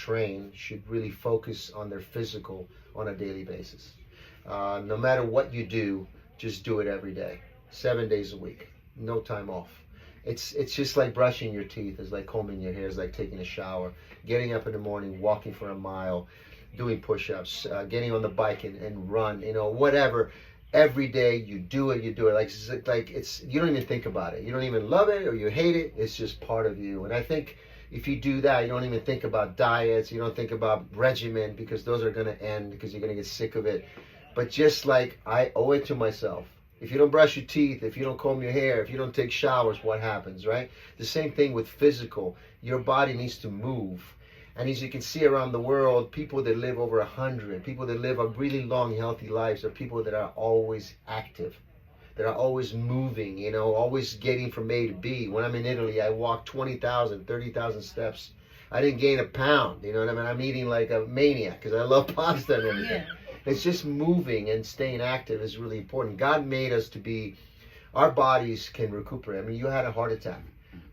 really focus on their physical on a daily basis. No matter what you do, just do it every day, 7 days a week, no time off. It's just like brushing your teeth, it's like combing your hair, it's like taking a shower, getting up in the morning, walking for a mile, doing push-ups, getting on the bike and run, you know, whatever. Every day you do it. Like you don't even think about it. You don't even love it or you hate it. It's just part of you. And I think if you do that, you don't even think about diets. You don't think about regimen, because those are going to end because you're going to get sick of it. But just like I owe it to myself. If you don't brush your teeth, if you don't comb your hair, if you don't take showers, what happens, right? The same thing with physical. Your body needs to move. And as you can see around the world, people that live over 100, people that live a really long, healthy lives are people that are always active, that are always moving, you know, always getting from A to B. When I'm in Italy, I walk 20,000, 30,000 steps. I didn't gain a pound, you know what I mean? I'm eating like a maniac because I love pasta and everything. Yeah. It's just moving and staying active is really important. God made us to be, our bodies can recuperate. I mean, you had a heart attack,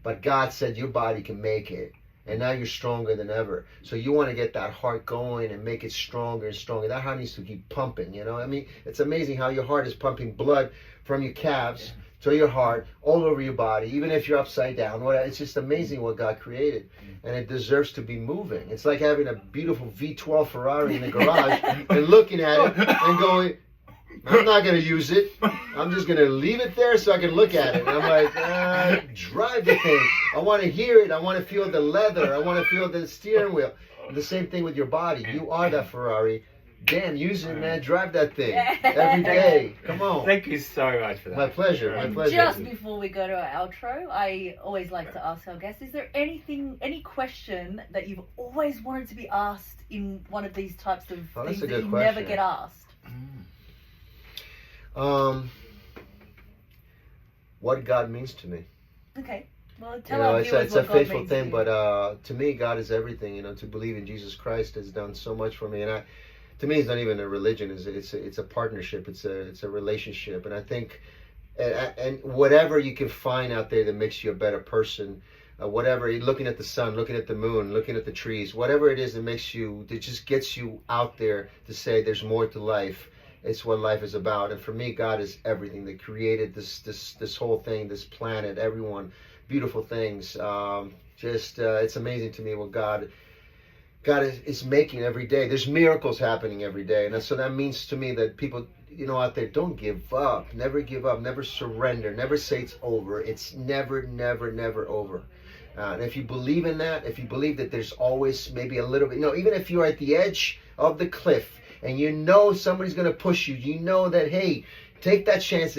but God said your body can make it. And now you're stronger than ever. So you want to get that heart going and make it stronger and stronger. That heart needs to keep pumping, you know. I mean, it's amazing how your heart is pumping blood from your calves to your heart, all over your body, even if you're upside down. It's just amazing what God created. And it deserves to be moving. It's like having a beautiful V12 Ferrari in the garage and looking at it and going, I'm not going to use it. I'm just going to leave it there so I can look at it. And I'm like, drive the thing. I want to hear it. I want to feel the leather. I want to feel the steering wheel. And the same thing with your body. You are that Ferrari. Damn, use it, man. Drive that thing every day. Come on. Thank you so much for that. My pleasure. My pleasure. Just before we go to our outro, I always like to ask our guests, is there any question that you've always wanted to be asked in one of these types of things that you never get asked? What God means to me. Okay. Well, tell our viewers it's a God faithful means thing, to but to me, God is everything. You know, to believe in Jesus Christ has done so much for me, and to me, it's not even a religion. It's a partnership. It's a relationship, and I think, and whatever you can find out there that makes you a better person, whatever, looking at the sun, looking at the moon, looking at the trees, whatever it is that just gets you out there to say there's more to life. It's what life is about. And for me, God is everything that created this whole thing, this planet, everyone, beautiful things. It's amazing to me what God is making every day. There's miracles happening every day. And so that means to me that people, you know, out there, don't give up, never surrender, never say it's over. It's never over. And if you believe in that, if you believe that there's always maybe a little bit, you know, even if you're at the edge of the cliff, and you know somebody's going to push you. You know that, hey, take that chance.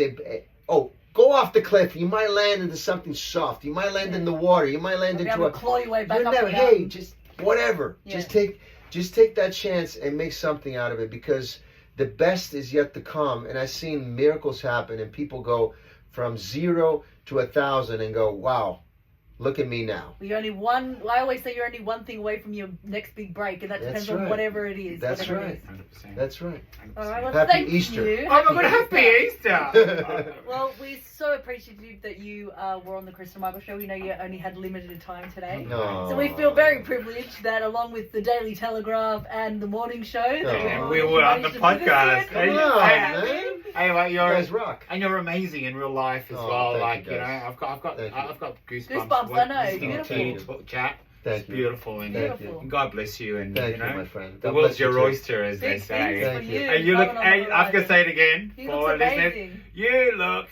Go off the cliff. You might land into something soft. You might land in the water. You might land into a. Claw your way back up. Hey, just whatever. Yeah. Just take that chance and make something out of it, because the best is yet to come. And I've seen miracles happen, and people go from 0 to 1,000 and go, wow, look at me now. I always say you're only one thing away from your next big break, and that depends on whatever it is. That's right. 100%. That's right. 100%. All right, well, Happy thank Easter. you. Oh my God, happy Easter! Well, we're so appreciative that you were on the Kristin Michael Show. We know you only had limited time today. No. So we feel very privileged that along with the Daily Telegraph and the morning show, And we were on the podcast. Come on, man. Hey, like You guys rock. and you're amazing in real life as Oh, well. thank Like you you know, guys. I've got Thank you. goosebumps. Goosebumps, I know, listening to you beautiful. chat. Thank It's you. beautiful, and Thank Beautiful. you. God bless you, and Thank you you, know, my friend. the God world's bless you your too. oyster, as they big say. things for Thank you. you. And you look, coming on the and I'm gonna horizon. say it again He for looks listeners. amazing. You look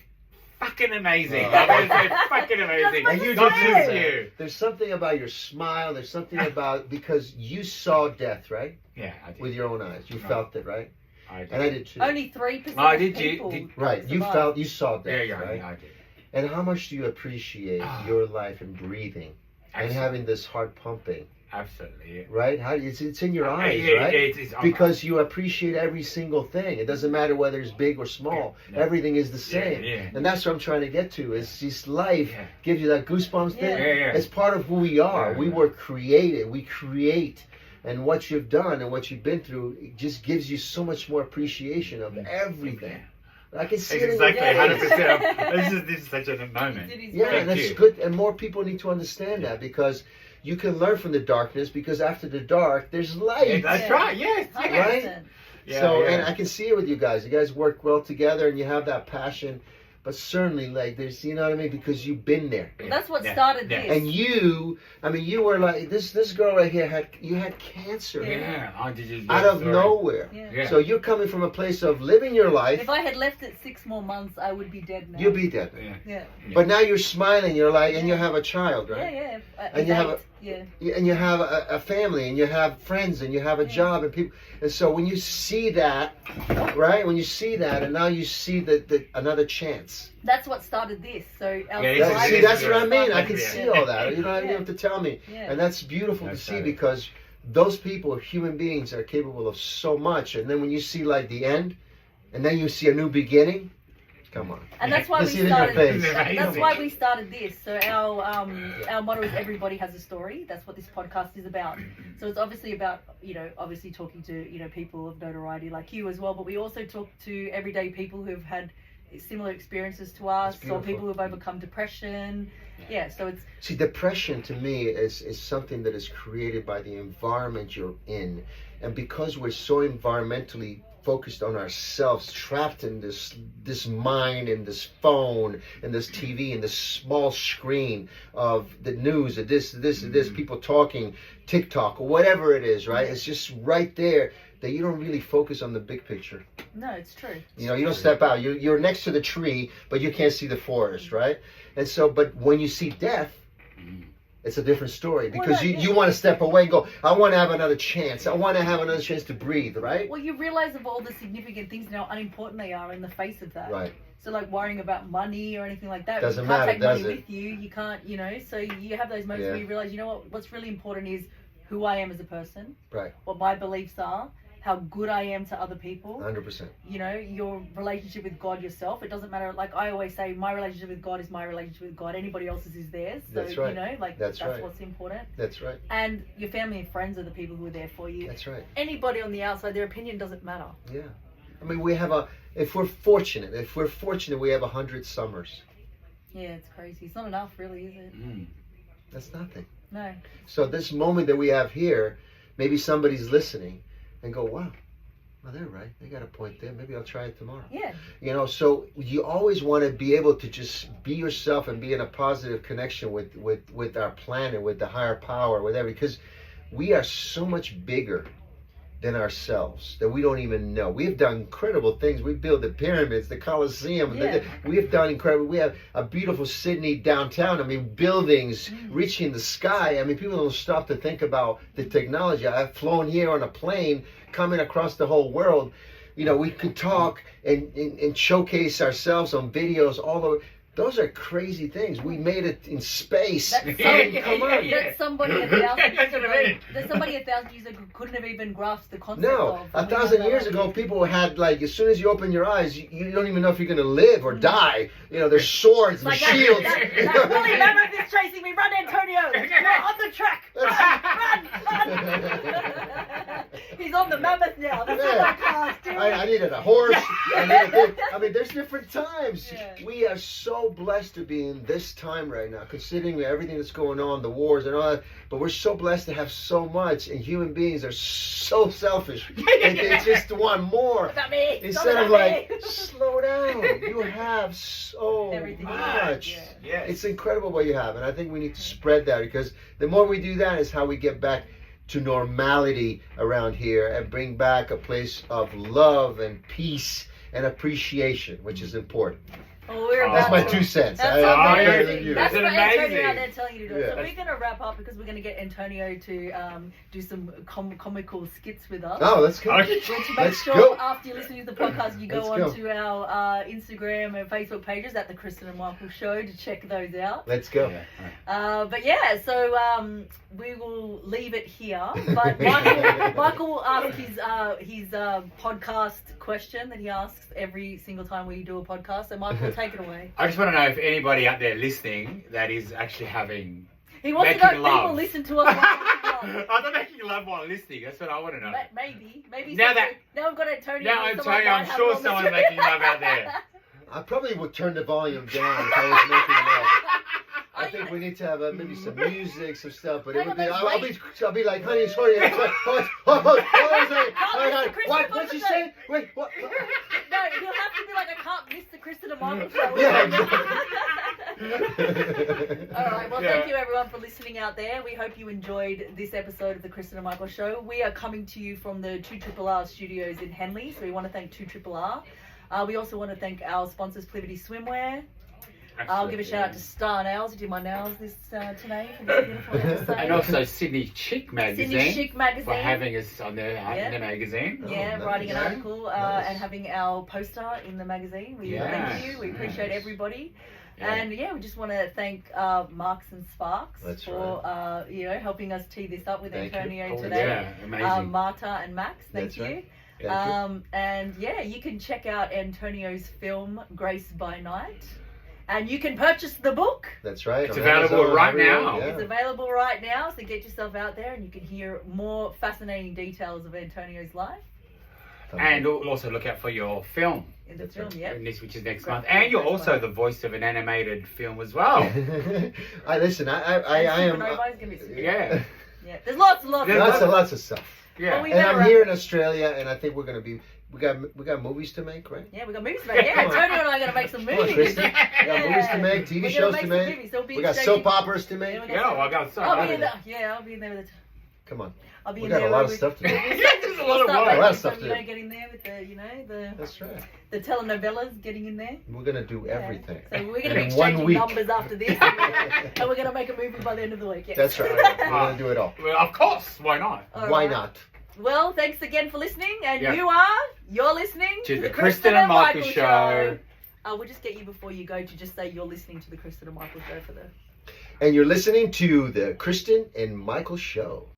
fucking amazing. Oh. I'm gonna say fucking amazing. That's what you God did bless too. you. There's something about your smile. There's something about, because you saw death, right? Yeah, I did. With your own eyes. You Right. felt it, right? I did. And I did too. Only 3% Oh, of did you- people did- Right. You survive. you saw There death, you go. right? Yeah, I did. And how much do you appreciate Ah. your life and breathing and Absolutely. having this heart pumping, Absolutely. Yeah. right? It's in your eyes, Yeah, right? it's- Because you appreciate every single thing. It doesn't matter whether it's big or small. Yeah. Everything is the same. Yeah, yeah. And that's what I'm trying to get to. Is this life Yeah. gives you that goosebumps thing. Yeah, yeah. It's part of who we are. Yeah, We yeah. were created. We create. And what you've done and what you've been through, it just gives you so much more appreciation of everything. I can see it in your Exactly, face. 100%. This is such a moment. Yeah, Thank and that's you. good. And more people need to understand that, because you can learn from the darkness, because after the dark, there's light. Yeah, that's Yeah. right. Yes. yes. 100%. Yeah, So, yeah. and I can see it with you guys. You guys work well together, and you have that passion. But certainly, like, there's, you know what I mean? Because you've been there. That's what Yeah. started Yeah. this. And you were like, this girl right here had cancer Yeah. Oh, did you? out of sorry. nowhere. Yeah. Yeah. So you're coming from a place of living your life. If I had left it 6 more months, I would be dead now. You'll be dead. Yeah. Yeah. But now you're smiling. You're like, and you have a child, right? Yeah, yeah. And you have a- Yeah. And you have a family, and you have friends, and you have a Yeah. job, and people. And so when you see that, right? When you see that, and now you see the another chance. That's what started this. So our Yeah, That's, Right. see, that's what I mean. I Yeah. can Yeah. see all that. You don't even Yeah. have to tell me. Yeah. And that's beautiful That's to see, right. because those people, human beings, are capable of so much. And then when you see like the end, and then you see a new beginning, come on. And that's why Let's we see it in your started. face. That's why we started this. So our motto is everybody has a story. That's what this podcast is about. So it's obviously about, obviously talking to, people of notoriety like you as well, but we also talk to everyday people who've had similar experiences to us, That's or beautiful. people who've overcome depression. Yeah, so it's See, depression to me is something that is created by the environment you're in. And because we're so environmentally focused on ourselves, trapped in this mind and this phone and this TV and this small screen of the news, of this, people talking, TikTok, or whatever it is, right? It's just right there that you don't really focus on the big picture. no, it's true. You know, you don't step out. You're next to the tree, but you can't see the forest, right? And so, but when you see death, it's a different story, Well, because no, you want to step away and go, I want to have another chance. I want to have another chance to breathe, right? Well, you realize of all the significant things and how unimportant they are in the face of that. Right. So like worrying about money or anything like that, Doesn't you can't matter, take money does it? with you. You can't, so you have those moments Yeah. where you realize, what's really important is who I am as a person, Right. what my beliefs are, how good I am to other people, 100%. your relationship with God yourself. It doesn't matter. Like I always say, my relationship with God is my relationship with God. Anybody else's is theirs. So, That's right. that's right. what's important. That's right. And your family and friends are the people who are there for you. That's right. Anybody on the outside, their opinion doesn't matter. Yeah. I mean, if we're fortunate, we have 100 summers. Yeah, it's crazy. It's not enough, really, is it? That's nothing. No. So this moment that we have here, maybe somebody's listening and go, wow, well, they're right. They got a point there. Maybe I'll try it tomorrow. Yeah. So you always want to be able to just be yourself and be in a positive connection with our planet, with the higher power, with everything, because we are so much bigger than ourselves that we don't even know. We've done incredible things. We built the pyramids, the Colosseum. Yeah. We've done incredible. We have a beautiful Sydney downtown. I mean, buildings reaching the sky. I mean, people don't stop to think about the technology. I've flown here on a plane coming across the whole world. we could talk and showcase ourselves on videos all over. Those are crazy things. We made it in space. That's somebody 1,000 years ago. There's somebody 1,000 years ago couldn't have even grasped the concept No, of. 1,000 years ago, people had as soon as you open your eyes, you don't even know if you're going to live or die. There's swords and shields. That woolly mammoth is chasing me. Run, Antonio! You're on the track. Run! He's on the mammoth now. This is my class, dude. I needed a horse. There's different times. Yeah. We are so blessed to be in this time right now, considering everything that's going on, the wars and all that. But we're so blessed to have so much, and human beings are so selfish. They just want more. About me. Instead of slow down. You have so much. Yeah. Yes. It's incredible what you have, and I think we need to spread that, because the more we do that is how we get back to normality around here and bring back a place of love and peace and appreciation, which is important. Well, we're about That's my to- 2 cents. That's I'm better amazing. than you. That's That's what Antonio amazing. out there telling you to do. Yeah. So we're going to wrap up because we're going to get Antonio to do some comical skits with us. Oh, let's go. Okay. So to make Let's sure go. after you're listening to the podcast, you go Let's on to our Instagram and Facebook pages at the Kristin and Michael Show to check those out. Let's go. But yeah, so we will leave it here. But Michael will ask his podcast question that he asks every single time we do a podcast. So Michael, take it away. I just want to know if anybody out there listening that is actually having. He wants to Making know if love. people listen to us. while we do love. I'm not making love while listening. That's what I want to know. Maybe. Now that- now I've got Antonio. Now I'm someone telling you, might I'm have sure it on the- someone's making love out there. I probably would turn the volume down if I was making love. I think we need to have maybe some music, some stuff, but it would be, I'll be like, honey, sorry, what'd you say? Wait, what? No, he'll have to be like, I can't miss the Kristin and Michael Show. All right, well, thank you everyone for listening out there. We hope you enjoyed this episode of the Kristin and Michael Show. We are coming to you from the 2RRR studios in Henley, so we want to thank 2RRR. We also want to thank our sponsors, Plivity Swimwear. I'll give a shout out to Star Nails, who did my nails today for this beautiful episode. And also Sydney Chic Magazine. Sydney Chic Magazine. For having us on their in the magazine. Yeah, nice. writing an Nice. article and having our poster in the magazine. We thank you. We appreciate everybody. Yeah. And we just want to thank Markson Sparks That's for helping us tee this up with Thank you. Antonio Oh, today. yeah, amazing. Marta and Max, thank That's you. right. Thank you. And you can check out Antonio's film Grace by Night. And you can purchase the book. That's right. It's on available Amazon, right everywhere, now. yeah. It's available right now, so get yourself out there and you can hear more fascinating details of Antonio's life And also look out for your film, in the That's film, right. which is next Great. month. And you're Great also one. the voice of an animated film as well. I listen. I am. Supernova is gonna be super. Yeah. Yeah, there's lots of Lots of stuff. Yeah. we And better I'm wrap here it. in Australia, and I think we're gonna be. We got movies to make, right? Yeah, we got movies to make. Yeah, Come on. Antonio and I are gonna make some Come on, movies. Kristin. We got movies to make, TV We're shows gonna to some make. movies. There'll be We got exchanging- soap operas to make. Yeah, we got Yeah, some- well, I got so I'll be much. in there. Yeah, I'll be in there with the. Come on. I'll be We in got there. a lot of with- stuff to do. There's a lot We'll of start work. making A lot of stuff some, to you do. know, get in there with the That's right. the telenovelas, getting in there. We're gonna do Yeah. everything. So we're gonna And be in 1 exchanging week. numbers after this, and we're gonna make a movie by the end of the week. Yes. That's right. We're gonna do it all. Well, of course, why not? All Why right. not? Well, thanks again for listening, and Yeah. you're listening To the Kristin and Michael Show. We'll just get you before you go to just say you're listening to the Kristin and Michael Show for the. And you're listening to the Kristin and Michael Show.